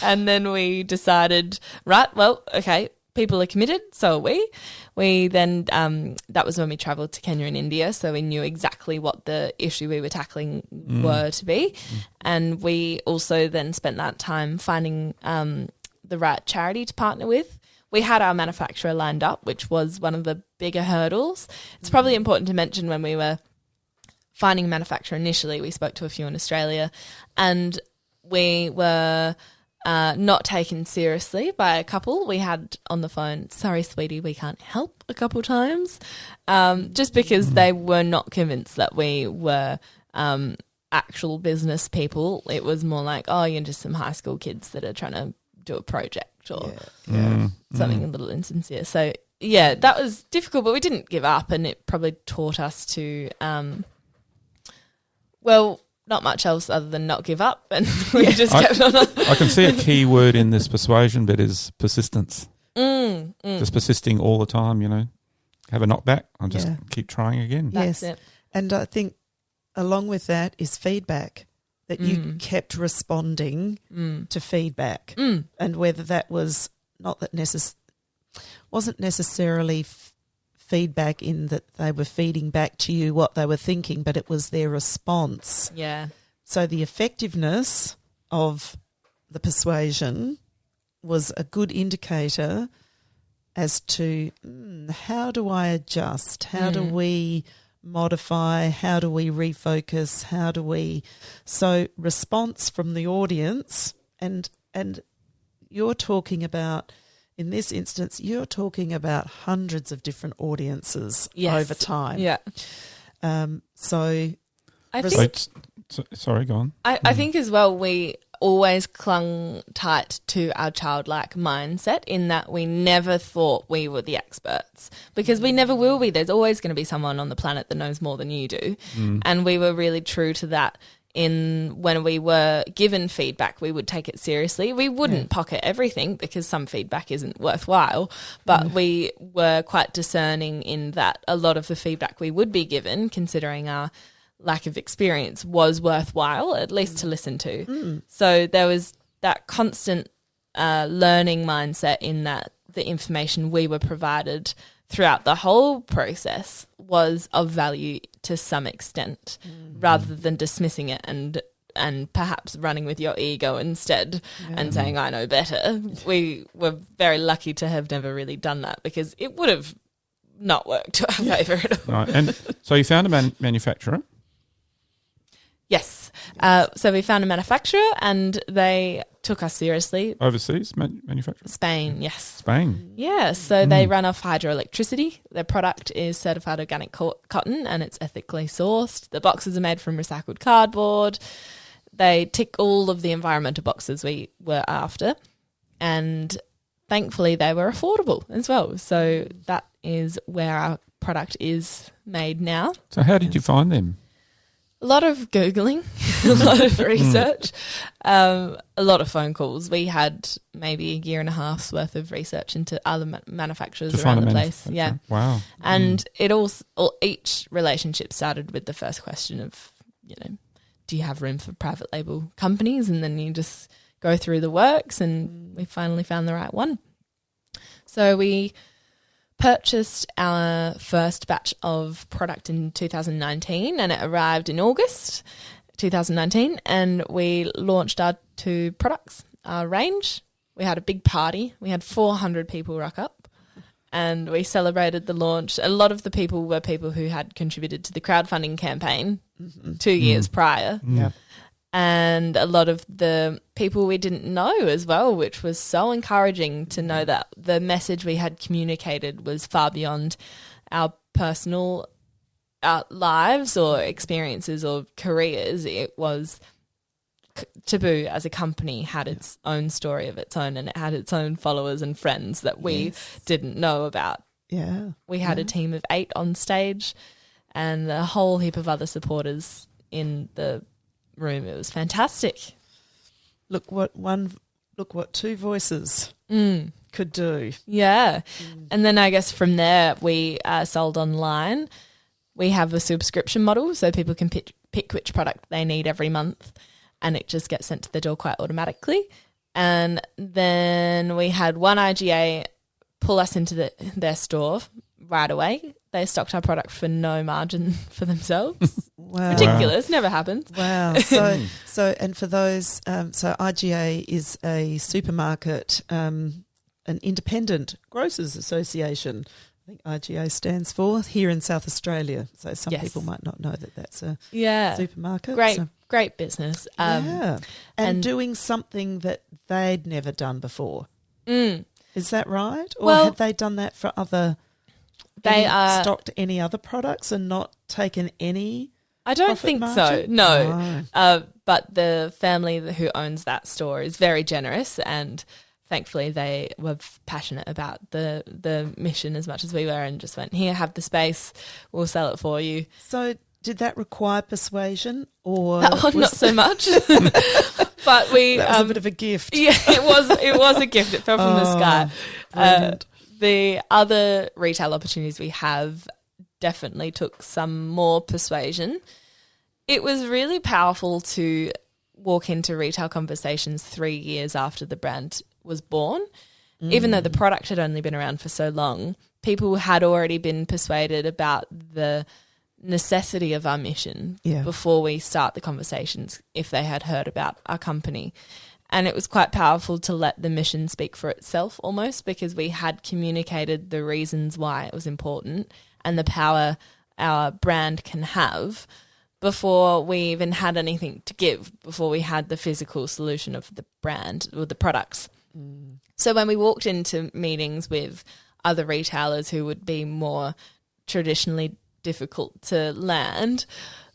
And then we decided, right, well, okay, people are committed, so are we. We then, that was when we travelled to Kenya and India, so we knew exactly what the issue we were tackling were to be. And we also then spent that time finding the right charity to partner with. We had our manufacturer lined up, which was one of the bigger hurdles. It's probably important to mention when we were finding a manufacturer initially, we spoke to a few in Australia, and we were not taken seriously by a couple. We had on the phone, sorry, sweetie, we can't help a couple times, just because they were not convinced that we were actual business people. It was more like, oh, you're just some high school kids that are trying to do a project or something a little insincere. So that was difficult, but we didn't give up, and it probably taught us to, not much else other than not give up, and we just kept on. I can see a key word in this persuasion bit is persistence. Just persisting all the time, have a knockback. I'll just keep trying again. Yes. And I think along with that is feedback, that you kept responding to feedback, and whether that was wasn't necessarily feedback in that they were feeding back to you what they were thinking, but it was their response. Yeah. So the effectiveness of the persuasion was a good indicator as to how do I adjust? How do we modify? How do we refocus? How do we... So response from the audience, and you're talking about, in this instance, you're talking about hundreds of different audiences over time. Yeah. So... I think, sorry, go on. I think as well we always clung tight to our childlike mindset, in that we never thought we were the experts, because we never will be. There's always going to be someone on the planet that knows more than you do. And we were really true to that. When we were given feedback, we would take it seriously. We wouldn't pocket everything, because some feedback isn't worthwhile, but we were quite discerning in that a lot of the feedback we would be given, considering our lack of experience, was worthwhile, at least to listen to. So there was that constant learning mindset, in that the information we were provided throughout the whole process was of value to some extent, rather than dismissing it and perhaps running with your ego instead and saying, I know better. We were very lucky to have never really done that, because it would have not worked to our favour at all. Right. And so you found a manufacturer? Yes. So we found a manufacturer, and they took us seriously. Overseas manufacturer? Spain, yes. Spain? Yeah, so they run off hydroelectricity. Their product is certified organic cotton, and it's ethically sourced. The boxes are made from recycled cardboard. They tick all of the environmental boxes we were after, and thankfully they were affordable as well. So that is where our product is made now. So how did you find them? A lot of Googling, a lot of research, a lot of phone calls. We had maybe a year and a half's worth of research into other manufacturers around the place. Yeah. Wow. And each relationship started with the first question of, do you have room for private label companies? And then you just go through the works, and we finally found the right one. So we purchased our first batch of product in 2019, and it arrived in August 2019, and we launched our 2 products, our range. We had a big party. We had 400 people rock up, and we celebrated the launch. A lot of the people were people who had contributed to the crowdfunding campaign 2 years prior. Yeah. And a lot of the people we didn't know as well, which was so encouraging to know that the message we had communicated was far beyond our personal lives or experiences or careers. It was Taboo as a company had its own story of its own, and it had its own followers and friends that we didn't know about. Yeah. We had a team of 8 on stage and a whole heap of other supporters in the room. It was fantastic. Look what 2 voices could do. Yeah. And then I guess from there we sold online. We have a subscription model, so people can pick which product they need every month, and it just gets sent to the door quite automatically. And then we had one IGA pull us into their store right away. They stocked our product for no margin for themselves. Wow. Ridiculous. Never happens. Wow. So and for those, so IGA is a supermarket, an independent grocers association. I think IGA stands for here in South Australia. So some people might not know that that's a supermarket. Great business. And doing something that they'd never done before. Is that right? Or Well, had they done that for other... They are stocked any other products and not taken any... I don't profit think margin? so, no. But the family who owns that store is very generous and thankfully they were passionate about the mission as much as we were, and just went, here, have the space, we'll sell it for you. So did that require persuasion, or That one, not so much. But we that was a bit of a gift? Yeah, it was a gift. It fell from the sky. Brilliant. The other retail opportunities we have definitely took some more persuasion. It was really powerful to walk into retail conversations 3 years after the brand was born. Even though the product had only been around for so long, people had already been persuaded about the necessity of our mission before we start the conversations, if they had heard about our company. And it was quite powerful to let the mission speak for itself almost, because we had communicated the reasons why it was important and the power our brand can have before we even had anything to give, before we had the physical solution of the brand or the products. So when we walked into meetings with other retailers who would be more traditionally difficult to land,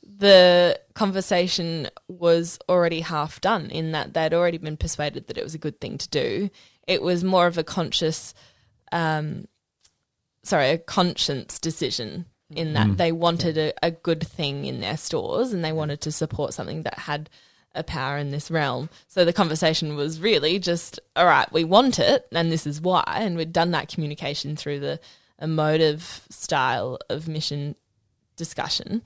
the conversation was already half done, in that they'd already been persuaded that it was a good thing to do. It was more of a conscience decision, in that they wanted a good thing in their stores, and they wanted to support something that had a power in this realm. So the conversation was really just, all right, we want it and this is why. And we'd done that communication through the emotive style of mission discussion.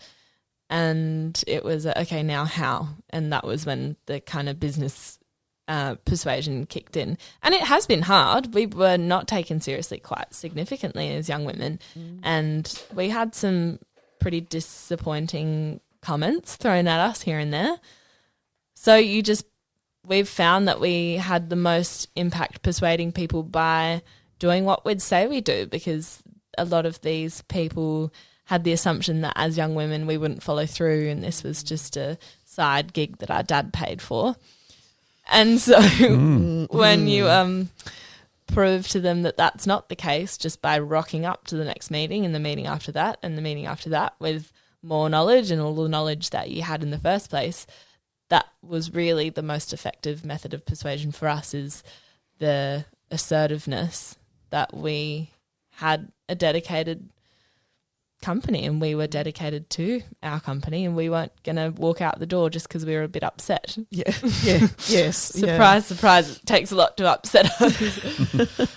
And it was, okay, now how? And that was when the kind of business persuasion kicked in. And it has been hard. We were not taken seriously quite significantly as young women. And we had some pretty disappointing comments thrown at us here and there. So we've found that we had the most impact persuading people by doing what we'd say we do, because a lot of these people had the assumption that as young women we wouldn't follow through, and this was just a side gig that our dad paid for. And so when you prove to them that that's not the case, just by rocking up to the next meeting and the meeting after that and the meeting after that with more knowledge and all the knowledge that you had in the first place, that was really the most effective method of persuasion for us, is the assertiveness that we had a dedicated company and we were dedicated to our company, and we weren't going to walk out the door just because we were a bit upset. Yes. Surprise, it takes a lot to upset us.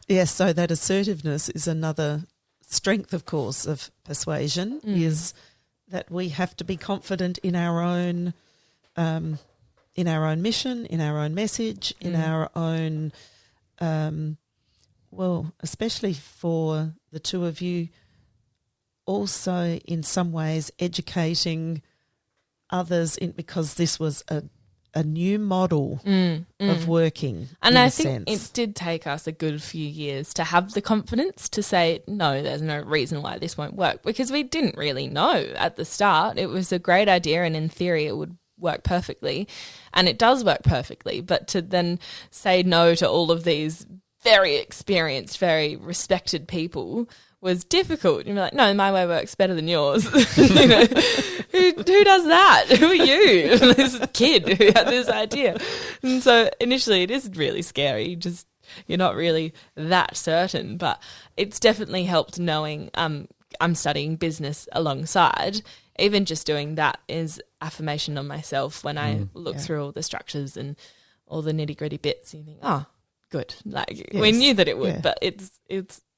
Yes, so that assertiveness is another strength, of course, of persuasion, is that we have to be confident in our own mission, in our own message, in our own, especially for the two of you, also in some ways educating others, because this was a new model of working. And I think it did take us a good few years to have the confidence to say, no, there's no reason why this won't work, because we didn't really know at the start. It was a great idea, and in theory it would work perfectly, and it does work perfectly, but to then say no to all of these very experienced, very respected people was difficult. You're like, no, my way works better than yours. You know, who does that? Who are you? This kid who had this idea. And so initially it is really scary. You're not really that certain, but it's definitely helped knowing I'm studying business alongside. Even just doing that is affirmation on myself when I look through all the structures and all the nitty-gritty bits. You think, oh, good. Like we knew that it would, but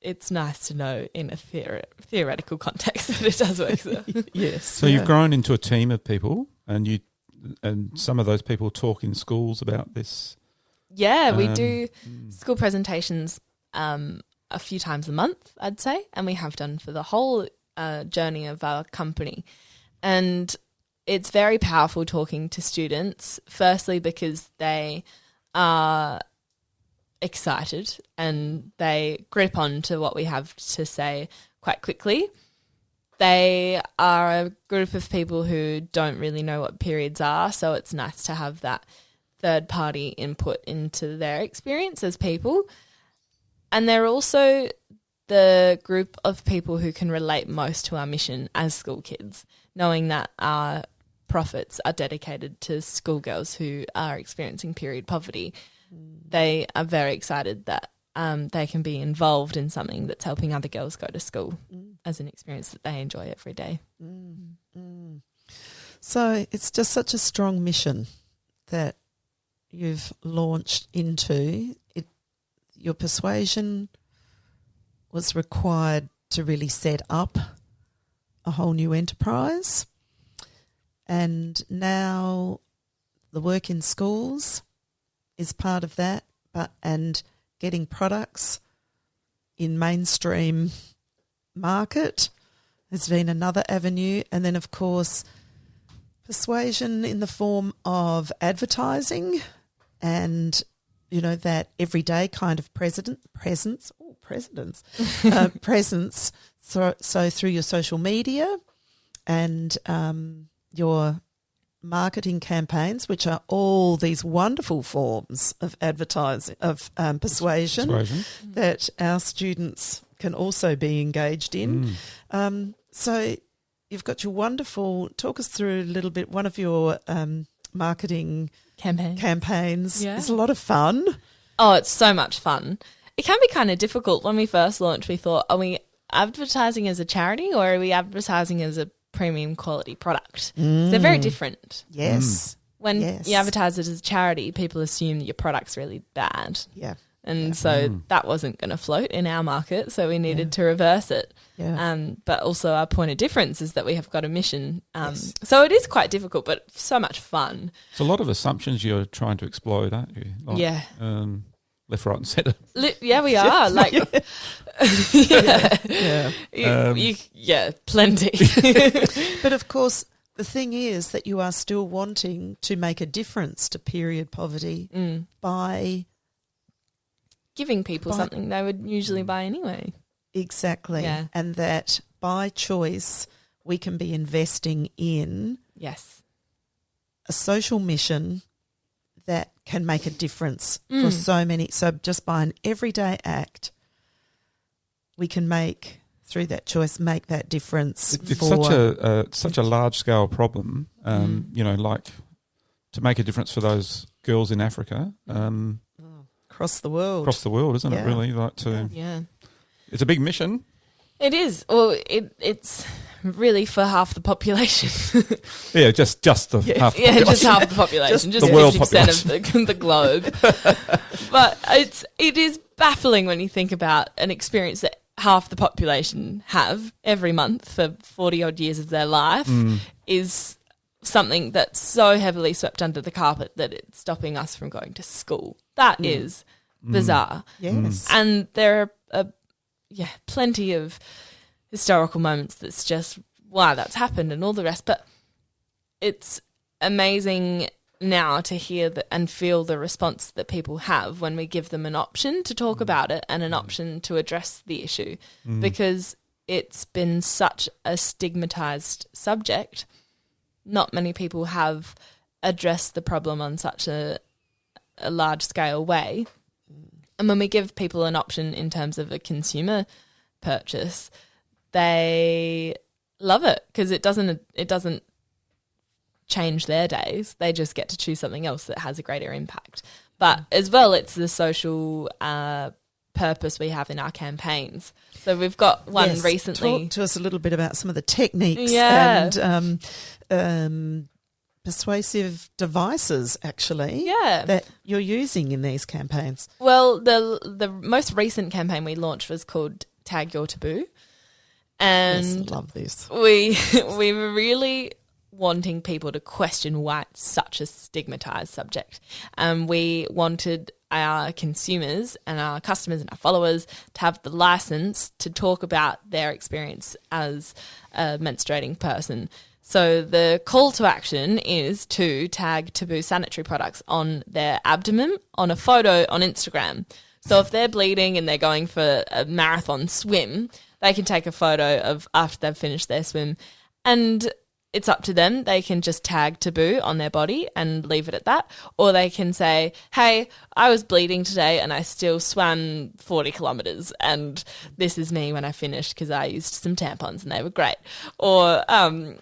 it's nice to know in a theoretical context that it does work. So. Yes. So you've grown into a team of people, and some of those people talk in schools about this. Yeah, we do school presentations a few times a month, I'd say, and we have done for the whole journey of our company. And it's very powerful talking to students, firstly because they are excited and they grip on to what we have to say quite quickly. They are a group of people who don't really know what periods are, so it's nice to have that third-party input into their experience as people. And they're also the group of people who can relate most to our mission as school kids, knowing that our profits are dedicated to schoolgirls who are experiencing period poverty. they are very excited that they can be involved in something that's helping other girls go to school as an experience that they enjoy every day. So it's just such a strong mission that you've launched into. Your persuasion was required to really set up a whole new enterprise, and now the work in schools is part of that, and getting products in mainstream market has been another avenue. And then, of course, persuasion in the form of advertising and, that everyday kind of presence. So through your social media and your marketing campaigns, which are all these wonderful forms of advertising, of persuasion that our students can also be engaged in. So you've got your wonderful, talk us through a little bit, one of your marketing campaigns. Yeah. It's a lot of fun. Oh, it's so much fun. It can be kind of difficult. When we first launched, we thought, are we advertising as a charity or are we advertising as a premium quality product? They're very different. Yes. When you advertise it as a charity, people assume that your product's really bad. Yeah. And so that wasn't going to float in our market, so we needed to reverse it. Yeah. But also our point of difference is that we have got a mission. So it is quite difficult, but so much fun. It's a lot of assumptions you're trying to explode, aren't you? Like, left, right and centre. Yeah, we are. Like, plenty. But of course, the thing is that you are still wanting to make a difference to period poverty by giving people something they would usually buy anyway. Exactly. Yeah. And that by choice we can be investing in a social mission that can make a difference for so many. So just by an everyday act, we can make, through that choice, make that difference. It's such a large scale problem, like to make a difference for those girls in Africa. Across the world. Across the world, isn't it, really? It's a big mission. It is. Well, it's really for half the population. just the half the population. Yeah, just half the population. Just the world 50% of the globe. But it is baffling when you think about an experience that half the population have every month for 40-odd years of their life is something that's so heavily swept under the carpet that it's stopping us from going to school. That is bizarre. Yes. And there are plenty of historical moments that's just, wow, that's happened and all the rest. But it's amazing now to hear and feel the response that people have when we give them an option to talk about it and an option to address the issue, because it's been such a stigmatized subject. Not many people have addressed the problem on such a large scale way. And when we give people an option in terms of a consumer purchase, they love it because it doesn't change their days. They just get to choose something else that has a greater impact. But as well, it's the social purpose we have in our campaigns. So we've got one recently. Talk to us a little bit about some of the techniques and persuasive devices, actually, that you're using in these campaigns. Well, the most recent campaign we launched was called Tag Your Taboo. And love this. We were really wanting people to question why it's such a stigmatized subject. We wanted our consumers and our customers and our followers to have the license to talk about their experience as a menstruating person. So the call to action is to tag Taboo sanitary products on their abdomen on a photo on Instagram. So if they're bleeding and they're going for a marathon swim, they can take a photo of after they've finished their swim. And it's up to them. They can just tag Taboo on their body and leave it at that. Or they can say, hey, I was bleeding today and I still swam 40 kilometres and this is me when I finished because I used some tampons and they were great. Or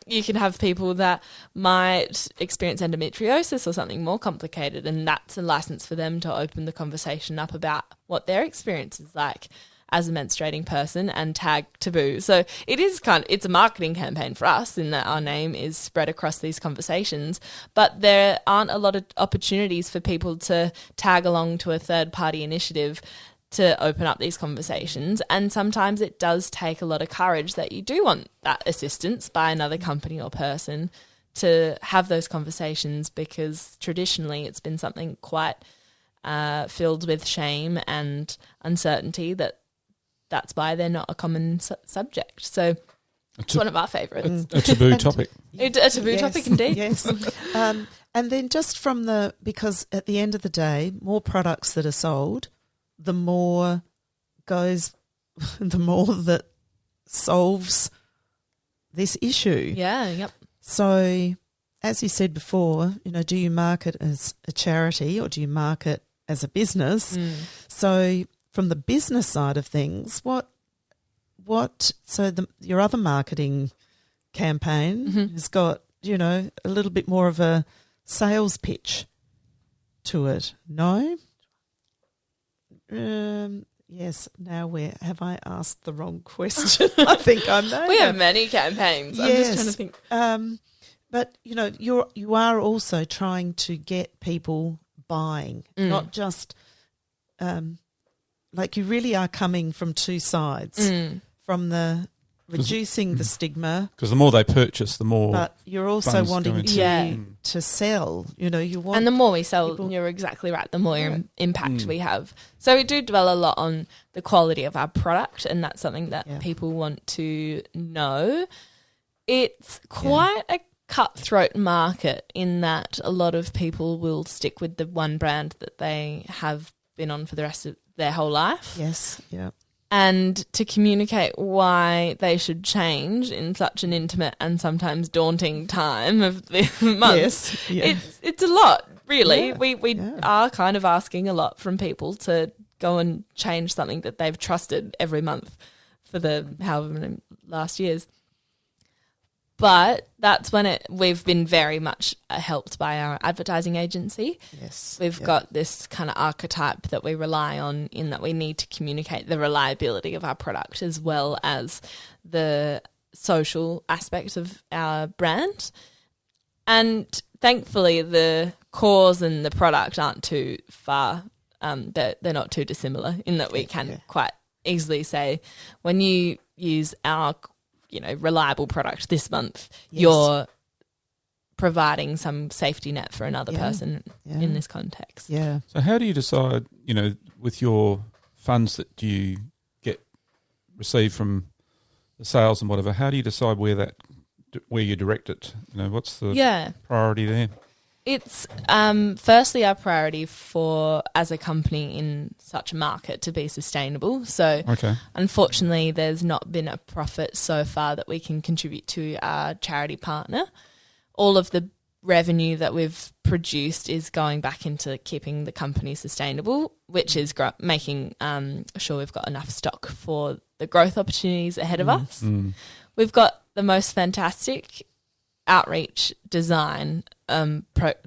you can have people that might experience endometriosis or something more complicated, and that's a license for them to open the conversation up about what their experience is like as a menstruating person and tag Taboo. So it's a marketing campaign for us in that our name is spread across these conversations, but there aren't a lot of opportunities for people to tag along to a third party initiative to open up these conversations. And sometimes it does take a lot of courage that you do want that assistance by another company or person to have those conversations, because traditionally it's been something quite filled with shame and uncertainty that's why they're not a common subject. So it's one of our favourites. A taboo topic. A taboo topic indeed. Yes. And then just because at the end of the day, more products that are sold, the more that solves this issue. Yeah, yep. So as you said before, do you market as a charity or do you market as a business? So from the business side of things, your other marketing campaign has got, a little bit more of a sales pitch to it, no? Yes, now have I asked the wrong question? I think I may. We have many campaigns. Yes. I'm just trying to think. But, you are also trying to get people buying, not just you really are coming from two sides, from the reducing the stigma. Because the more they purchase, the more. But you're also wanting to sell. You want. And the more we sell, you're exactly right, the more impact we have. So we do dwell a lot on the quality of our product, and that's something that people want to know. It's quite a cutthroat market in that a lot of people will stick with the one brand that they have been on for the rest of their whole life. Yes, yeah. And to communicate why they should change in such an intimate and sometimes daunting time of the month, it's a lot, really. Yeah. We are kind of asking a lot from people to go and change something that they've trusted every month for the however many last years. But that's when we've been very much helped by our advertising agency. Yes. We've got this kind of archetype that we rely on in that we need to communicate the reliability of our product as well as the social aspect of our brand. And thankfully the cause and the product aren't too far, they're not too dissimilar in that we can quite easily say when you use our reliable product this month, you're providing some safety net for another person in this context. Yeah. So how do you decide, with your funds that you receive from the sales and whatever, how do you decide where you direct it? What's the priority there? It's firstly our priority as a company in such a market to be sustainable. So unfortunately there's not been a profit so far that we can contribute to our charity partner. All of the revenue that we've produced is going back into keeping the company sustainable, which is making sure we've got enough stock for the growth opportunities ahead of us. We've got the most fantastic outreach design. We've got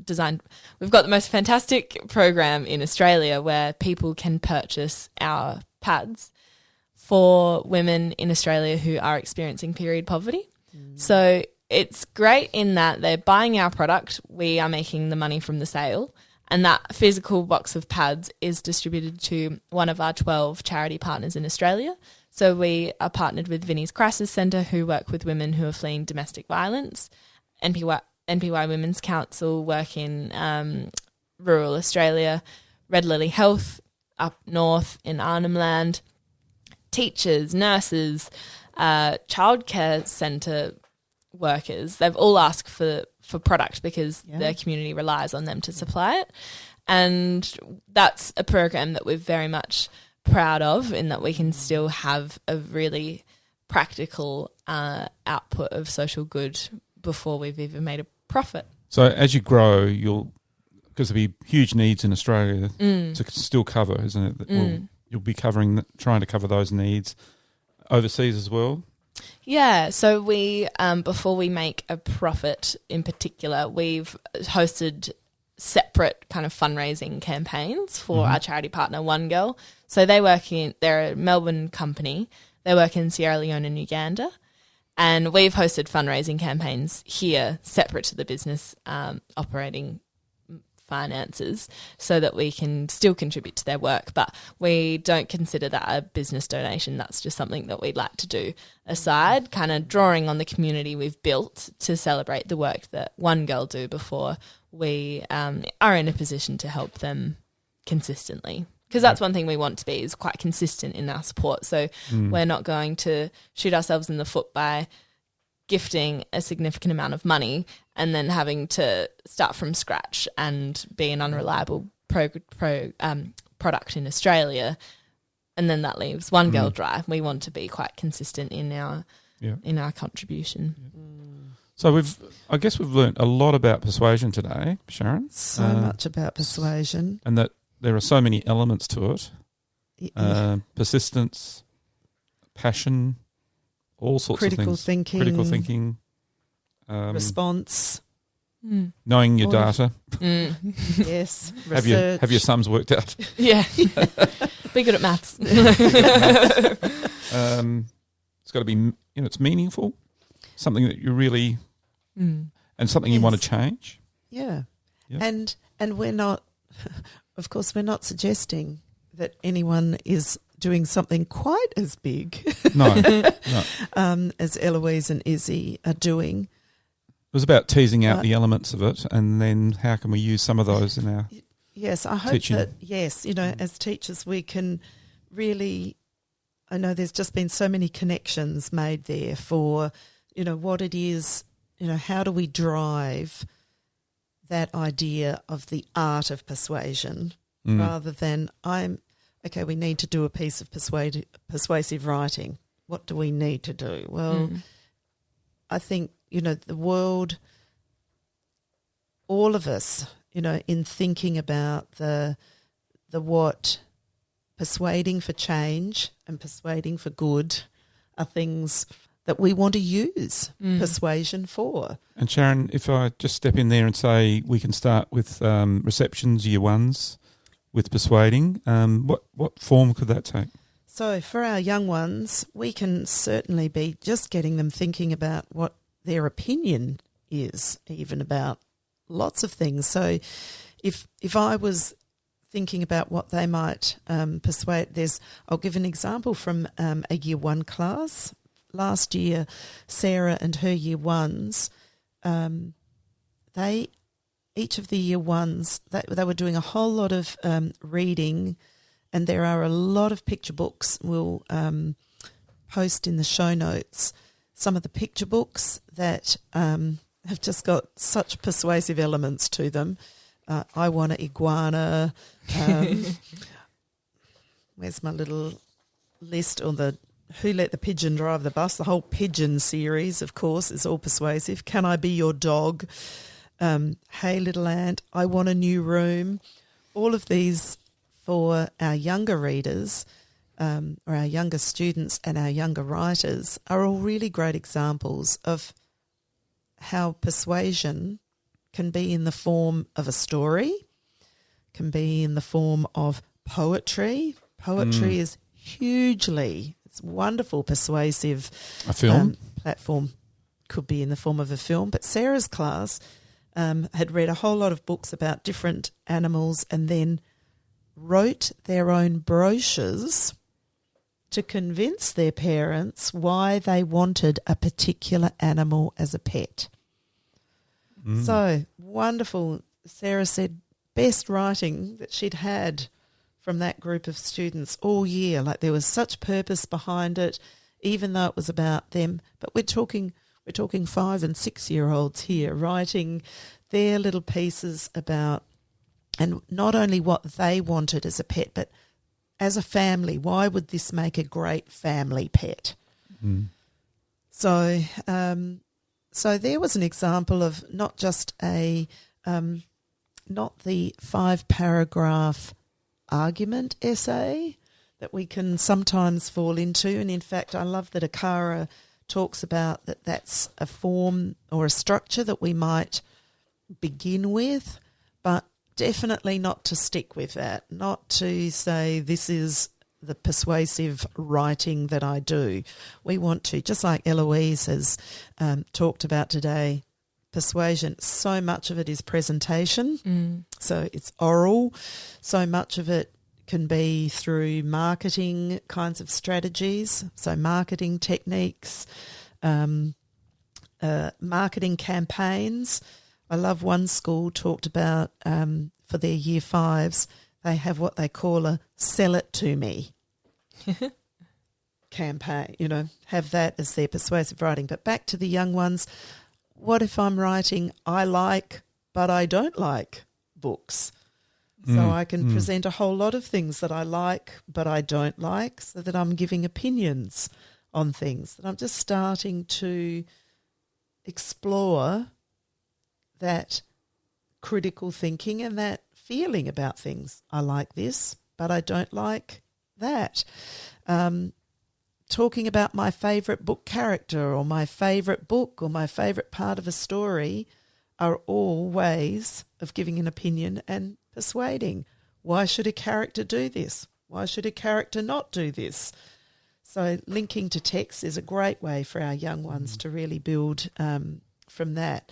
the most fantastic program in Australia where people can purchase our pads for women in Australia who are experiencing period poverty. So it's great in that they're buying our product, we are making the money from the sale, and that physical box of pads is distributed to one of our 12 charity partners in Australia. So we are partnered with Vinnie's Crisis Centre, who work with women who are fleeing domestic violence, NPY Women's Council work in rural Australia, Red Lily Health up north in Arnhem Land, teachers, nurses, childcare centre workers. They've all asked for product because their community relies on them to supply it. And that's a program that we're very much proud of in that we can still have a really practical output of social good before we've even made a profit. So as you grow, because there'll be huge needs in Australia to still cover, isn't it? You'll be trying to cover those needs overseas as well. Yeah, so we before we make a profit in particular, we've hosted separate kind of fundraising campaigns for our charity partner One Girl. So they're a Melbourne company. They work in Sierra Leone and Uganda. And we've hosted fundraising campaigns here separate to the business operating finances so that we can still contribute to their work, but we don't consider that a business donation. That's just something that we'd like to do aside, kind of drawing on the community we've built to celebrate the work that One Girl do before we are in a position to help them consistently. Because that's one thing we want to be, is quite consistent in our support. So we're not going to shoot ourselves in the foot by gifting a significant amount of money and then having to start from scratch and be an unreliable product in Australia, and then that leaves One Girl dry. We want to be quite consistent in our contribution. So I guess we've learnt a lot about persuasion today, Sharon. So much about persuasion. And that there are so many elements to it. Persistence, passion, all sorts of things. Critical thinking. Response. Knowing your data. Yes. Have your sums worked out? Yeah. Be good at maths. It's got to be, it's meaningful, something that you really, and something you want to change. Yeah. Yep. And we're not, of course, we're not suggesting that anyone is doing something quite as big as Eloise and Izzy are doing. It was about teasing out the elements of it, and then how can we use some of those in our Yes, I hope teaching. that, as teachers we can really, I know there's just been so many connections made there for, what it is, how do we drive that idea of the art of persuasion rather than we need to do a piece of persuasive writing. What do we need to do? Well, I think, the world, all of us, in thinking about the what persuading for change and persuading for good are things that we want to use persuasion for. And Sharon, if I just step in there and say we can start with receptions, year ones, with persuading, what form could that take? So for our young ones, we can certainly be just getting them thinking about what their opinion is, even about lots of things. So if I was thinking about what they might persuade, I'll give an example from a year one class. Last year, Sarah and her year ones, each of the year ones, they were doing a whole lot of reading, and there are a lot of picture books. We'll post in the show notes some of the picture books that have just got such persuasive elements to them. I Want an Iguana. Where's my little list? Or the Who Let the Pigeon Drive the Bus? The whole pigeon series, of course, is all persuasive. Can I Be Your Dog? Hey Little Ant, I Want a New Room. All of these for our younger readers or our younger students and our younger writers are all really great examples of how persuasion can be in the form of a story, can be in the form of poetry. Poetry is it's wonderful persuasive a film platform. Could be in the form of a film. But Sarah's class had read a whole lot of books about different animals and then wrote their own brochures to convince their parents why they wanted a particular animal as a pet. So wonderful. Sarah said best writing that she'd had from that group of students all year. Like there was such purpose behind it, even though it was about them. But we're talking 5 and 6 year olds here writing their little pieces about, and not only what they wanted as a pet, but as a family, why would this make a great family pet? So So there was an example of not just not the 5-paragraph argument essay that we can sometimes fall into. And in fact, I love that Akara talks about that's a form or a structure that we might begin with, but definitely not to stick with that, not to say this is the persuasive writing that I do. We want to, just like Eloise has talked about today, persuasion, so much of it is presentation. So it's oral. So much of it can be through marketing kinds of strategies, so marketing techniques, marketing campaigns. I love one school talked about for their year 5s, they have what they call a sell it to me campaign, have that as their persuasive writing. But back to the young ones, what if I'm writing I like but I don't like books? So I can present a whole lot of things that I like but I don't like, so that I'm giving opinions on things, that I'm just starting to explore that critical thinking and that feeling about things. I like this, but I don't like that. Talking about my favourite book character or my favourite book or my favourite part of a story are all ways of giving an opinion and persuading. Why should a character do this? Why should a character not do this? So linking to text is a great way for our young ones to really build from that.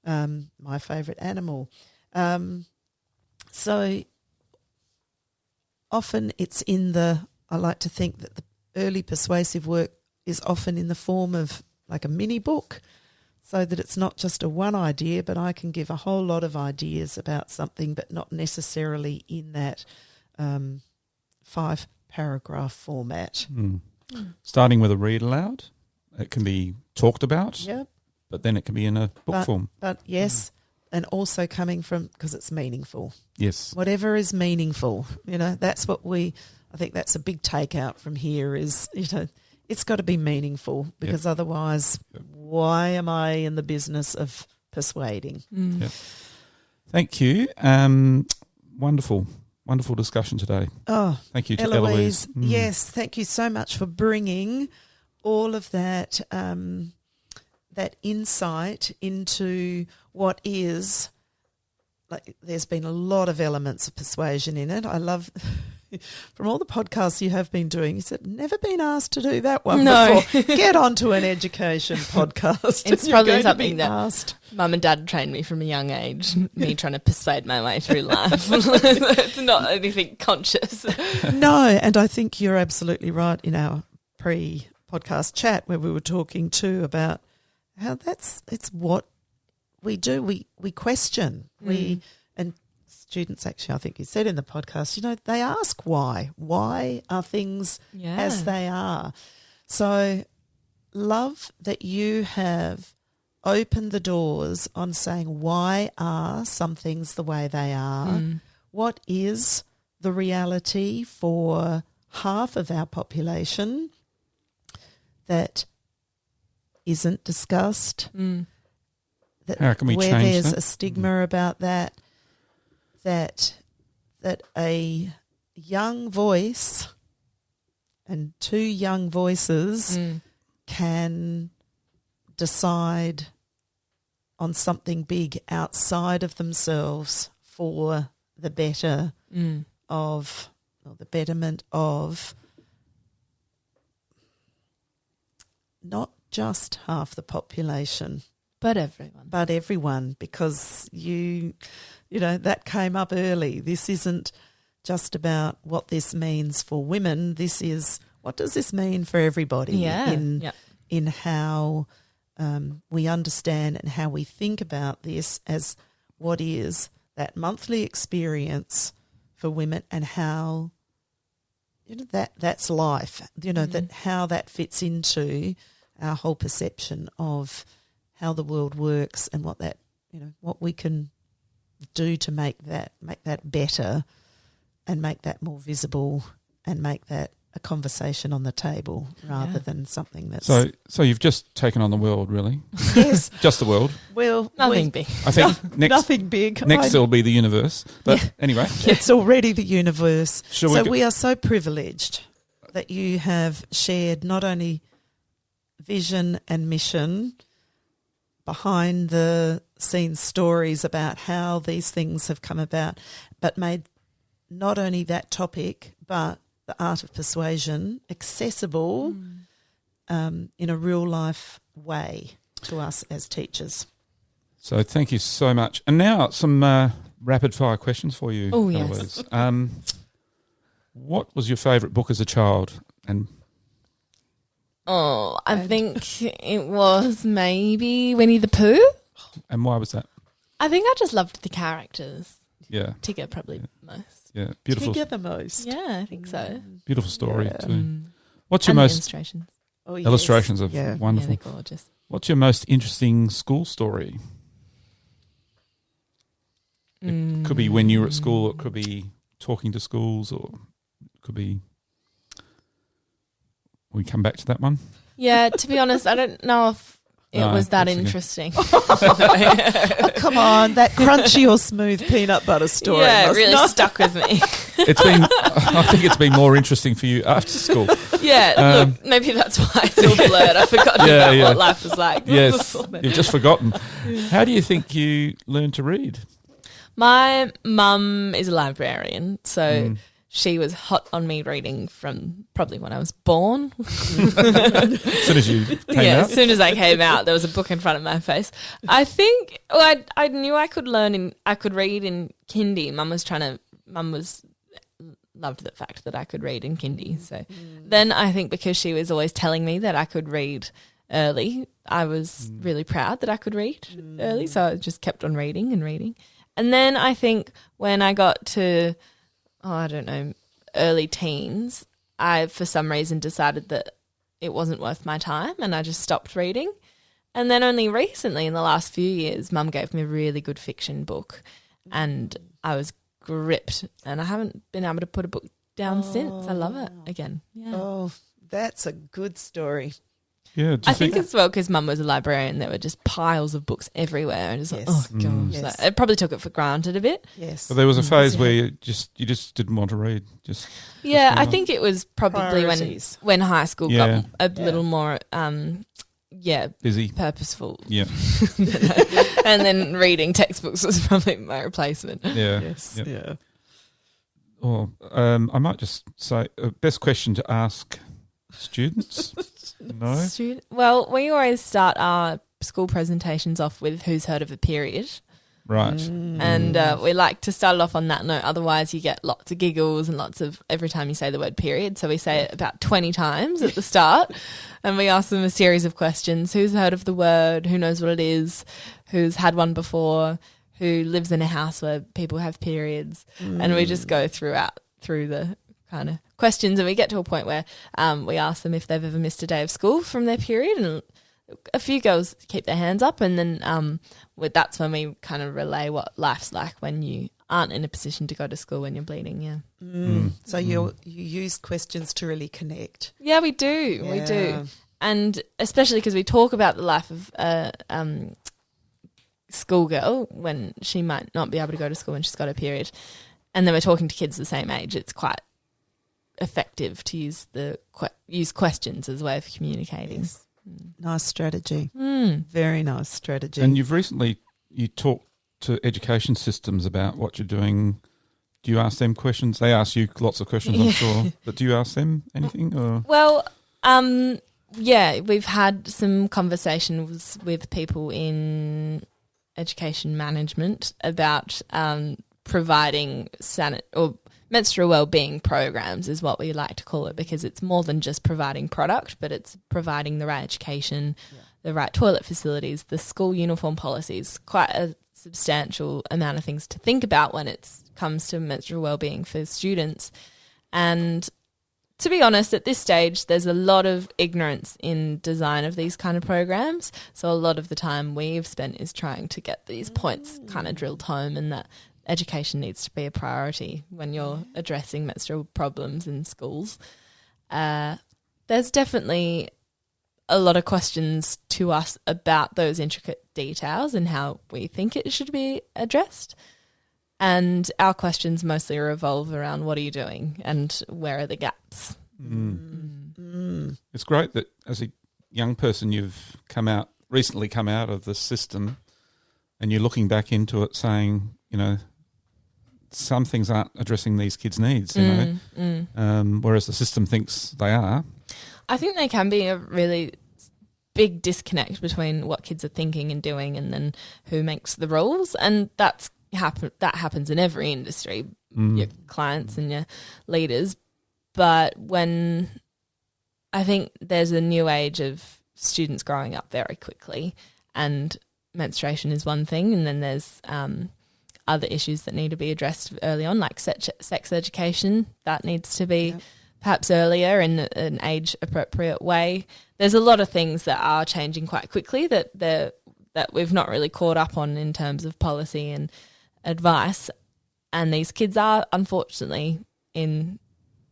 My favourite animal. So often it's I like to think that the early persuasive work is often in the form of like a mini book, so that it's not just a one idea, but I can give a whole lot of ideas about something, but not necessarily in that 5-paragraph format. Starting with a read aloud, it can be talked about, Yep. but then it can be in a book form. But yes, and also coming from, because it's meaningful. Yes. Whatever is meaningful, that's what I think that's a big takeout from here is, it's got to be meaningful, because otherwise why am I in the business of persuading? Yep. Thank you. Wonderful discussion today. Oh, thank you to Eloise. Yes, thank you so much for bringing all of that that insight into what is, like, there's been a lot of elements of persuasion in it. I love, from all the podcasts you have been doing, you said, never been asked to do that one before. Get onto an education podcast. It's probably something that Mum and Dad trained me from a young age, me trying to persuade my way through life. It's not anything conscious. No, and I think you're absolutely right in our pre-podcast chat where we were talking too about how it's what we do. We question. And students actually, I think you said in the podcast, they ask why. Why are things as they are? So love that you have opened the doors on saying why are some things the way they are? What is the reality for half of our population that isn't discussed? How can we where change there's that? a stigma about that a young voice and 2 young voices can decide on something big outside of themselves for the better of, or the betterment of, not just half the population, But everyone. because that came up early. This isn't just about what this means for women. This is, what does this mean for everybody in how we understand and how we think about this as what is that monthly experience for women, and how that's life, that how that fits into our whole perception of how the world works, and what that, what we can do to make that better, and make that more visible, and make that a conversation on the table rather than something that's... So you've just taken on the world, really? Yes. Just the world? Well, Nothing big. I think nothing big. Next it'll be the universe. But anyway. It's already the universe. So we are so privileged that you have shared not only vision and mission, behind the scenes stories about how these things have come about, but made not only that topic but the art of persuasion accessible in a real life way to us as teachers. So thank you so much. And now some rapid fire questions for you. Oh, yes. Eloise. What was your favourite book as a child? And I think it was maybe Winnie the Pooh. why was that? I think I just loved the characters. Yeah. Tigger probably most. Yeah. Beautiful. Tigger the most. Yeah, I think so. Beautiful story too. Mm. What's your And the most illustrations? Oh, yes. illustrations of Yeah. Yeah, wonderful? they're gorgeous. What's your most interesting school story? It could be when you were at school, it could be talking to schools, or it could be... We come back to that one? Yeah, to be honest, I don't know if it No, was that that's okay. interesting. Oh, come on, that crunchy or smooth peanut butter story. Yeah, it must really not- stuck with me. I think it's been more interesting for you after school. Yeah, look, maybe that's why it's all blurred. I've forgotten about what life was like. Yes, you've just forgotten. How do you think you learned to read? My mum is a librarian, so she was hot on me reading from probably when I was born. As soon as you came out? As soon as I came out, there was a book in front of my face. I think I knew I could read in kindy. Mum loved the fact that I could read in kindy. So then I think because she was always telling me that I could read early, I was really proud that I could read early. So I just kept on reading and reading. And then I think when I got to, early teens, I, for some reason, decided that it wasn't worth my time and I just stopped reading. And then only recently, in the last few years, Mum gave me a really good fiction book and I was gripped and I haven't been able to put a book down since. I love it again. Yeah. Oh, that's a good story. Yeah, I think as well because Mum was a librarian, there were just piles of books everywhere, and just Yes. like, oh gosh, Yes. it probably took it for granted a bit. Yes. But there was a phase where you just didn't want to read. Yeah, I think it was probably Priorities. when high school Yeah. got a little more, Busy. purposeful, Yeah, and then reading textbooks was probably my replacement. yeah. Yes. Yep. Yeah. Or I might just say, best question to ask students. No. Well, we always start our school presentations off with "Who's heard of a period?" Right. And we like to start it off on that note. Otherwise, you get lots of giggles and lots of every time you say the word period. So we say it about 20 times at the start, and we ask them a series of questions: who's heard of the word? Who knows what it is? Who's had one before? Who lives in a house where people have periods? And we just go through the kind of questions, and we get to a point where we ask them if they've ever missed a day of school from their period, and a few girls keep their hands up, and then that's when we kind of relay what life's like when you aren't in a position to go to school when you're bleeding. Yeah. So you use questions to really connect. Yeah, we do. We do. And especially because we talk about the life of a schoolgirl when she might not be able to go to school when she's got her period. And then we're talking to kids the same age. It's quite effective to use questions as a way of communicating. Yes. Nice strategy. Very nice strategy. And you talked to education systems about what you're doing. Do you ask them questions? They ask you lots of questions, I'm sure. But do you ask them anything? Or? Well, we've had some conversations with people in education management about providing menstrual wellbeing programs is what we like to call it, because it's more than just providing product, but it's providing the right education, the right toilet facilities, the school uniform policies, quite a substantial amount of things to think about when it comes to menstrual wellbeing for students. And to be honest, at this stage, there's a lot of ignorance in design of these kind of programs. So a lot of the time we've spent is trying to get these points kind of drilled home, and that education needs to be a priority when you're addressing menstrual problems in schools. there's definitely a lot of questions to us about those intricate details and how we think it should be addressed. And our questions mostly revolve around what are you doing and where are the gaps. It's great that as a young person you've recently come out of the system and you're looking back into it saying, some things aren't addressing these kids' needs, whereas the system thinks they are. I think there can be a really big disconnect between what kids are thinking and doing and then who makes the rules, and that happens in every industry, your clients and your leaders. But when I think there's a new age of students growing up very quickly, and menstruation is one thing, and then there's other issues that need to be addressed early on, like sex education. That needs to be perhaps earlier in an age-appropriate way. There's a lot of things that are changing quite quickly that we've not really caught up on in terms of policy and advice. And these kids are, unfortunately, in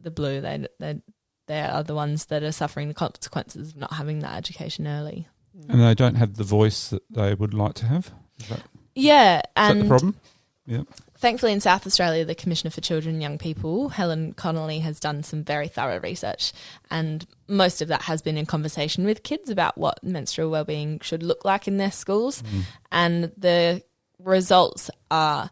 the blue. They are the ones that are suffering the consequences of not having that education early. And they don't have the voice that they would like to have? Is that the problem? Yeah. Thankfully, in South Australia, the Commissioner for Children and Young People, Helen Connolly, has done some very thorough research, and most of that has been in conversation with kids about what menstrual wellbeing should look like in their schools. And the results are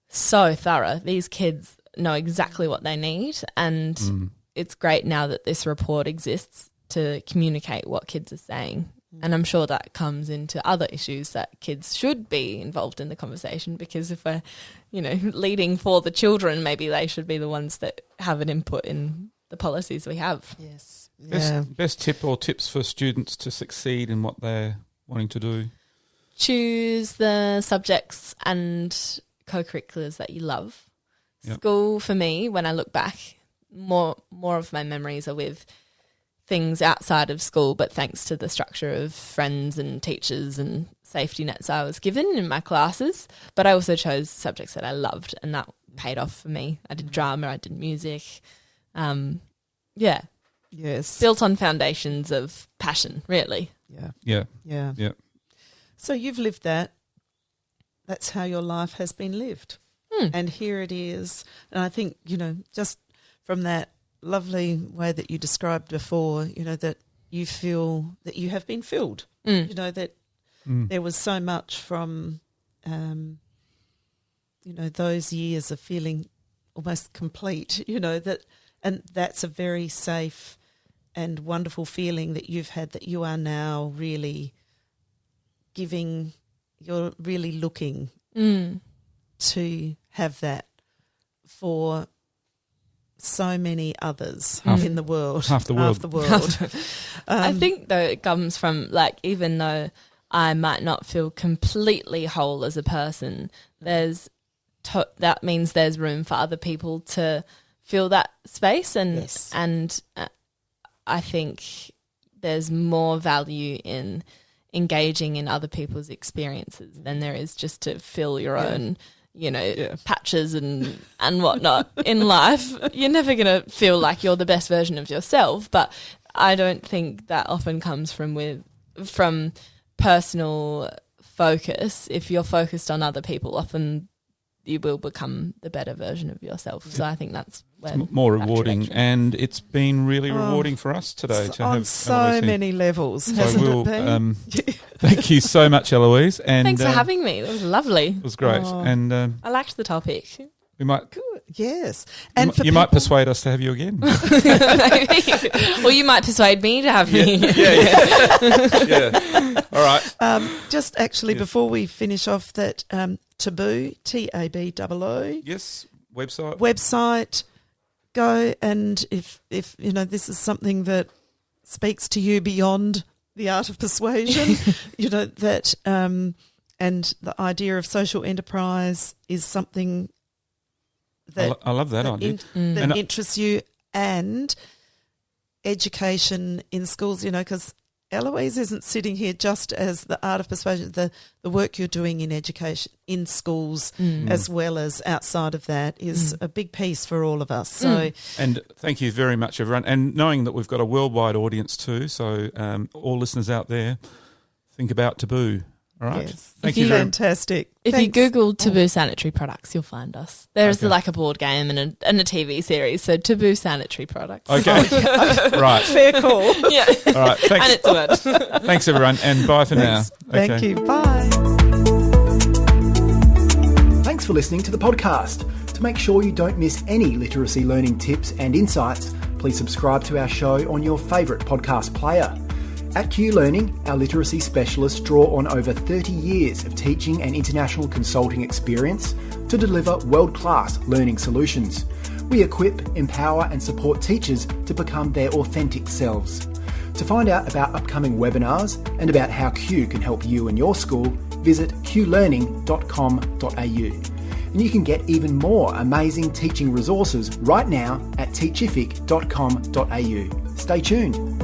so thorough. These kids know exactly what they need, and it's great now that this report exists to communicate what kids are saying. And I'm sure that comes into other issues that kids should be involved in the conversation, because if we're, leading for the children, maybe they should be the ones that have an input in the policies we have. Yes. Best tip or tips for students to succeed in what they're wanting to do? Choose the subjects and co-curriculars that you love. Yep. School, for me, when I look back, more of my memories are with things outside of school, but thanks to the structure of friends and teachers and safety nets I was given in my classes. But I also chose subjects that I loved, and that paid off for me. I did drama, I did music. Yes. Built on foundations of passion, really. Yeah. So you've lived that. That's how your life has been lived. And here it is. And I think, just from that lovely way that you described before, that you feel that you have been filled, that there was so much from, those years of feeling almost complete, and that's a very safe and wonderful feeling that you've had, that you are now really you're really looking to have that for so many others in the world. Half the world. I think, though, it comes from, even though I might not feel completely whole as a person, that means there's room for other people to fill that space. And I think there's more value in engaging in other people's experiences than there is just to fill your own patches and whatnot in life. You're never going to feel like you're the best version of yourself, but I don't think that often comes from personal focus. If you're focused on other people, often you will become the better version of yourself. So I think that's where it's more rewarding, and it's been really rewarding for us today to on have so Eloise many levels. So hasn't it been? Thank you so much, Eloise. And thanks for having me. It was lovely. It was great, and I liked the topic. we might. Good. Yes, and you might persuade us to have you again. Maybe. Or you might persuade me to have me. Yeah. All right. Just actually before we finish off, that Taboo, TABOO. Yes. Website. Go, and if this is something that speaks to you beyond the art of persuasion, that and the idea of social enterprise is something that I love that idea. That interests you, and education in schools, because Eloise isn't sitting here just as the Art of Persuasion, the work you're doing in education, in schools, as well as outside of that, is a big piece for all of us. So, And thank you very much, everyone. And knowing that we've got a worldwide audience too, so all listeners out there, think about Taboo. All right. yes, Thank you very much. fantastic. If Thanks. you Google Taboo sanitary products, you'll find us. There's Okay. like a board game and a TV series. So Taboo sanitary products. Okay. Right. Fair call. Yeah. All right. Thanks. And it's a word. Thanks, everyone. And bye for now. Thank Okay. you. Bye. Thanks for listening to the podcast. To make sure you don't miss any literacy learning tips and insights, please subscribe to our show on your favourite podcast player. At Q Learning, our literacy specialists draw on over 30 years of teaching and international consulting experience to deliver world-class learning solutions. We equip, empower and support teachers to become their authentic selves. To find out about upcoming webinars and about how Q can help you and your school, visit qlearning.com.au. And you can get even more amazing teaching resources right now at teachific.com.au. Stay tuned.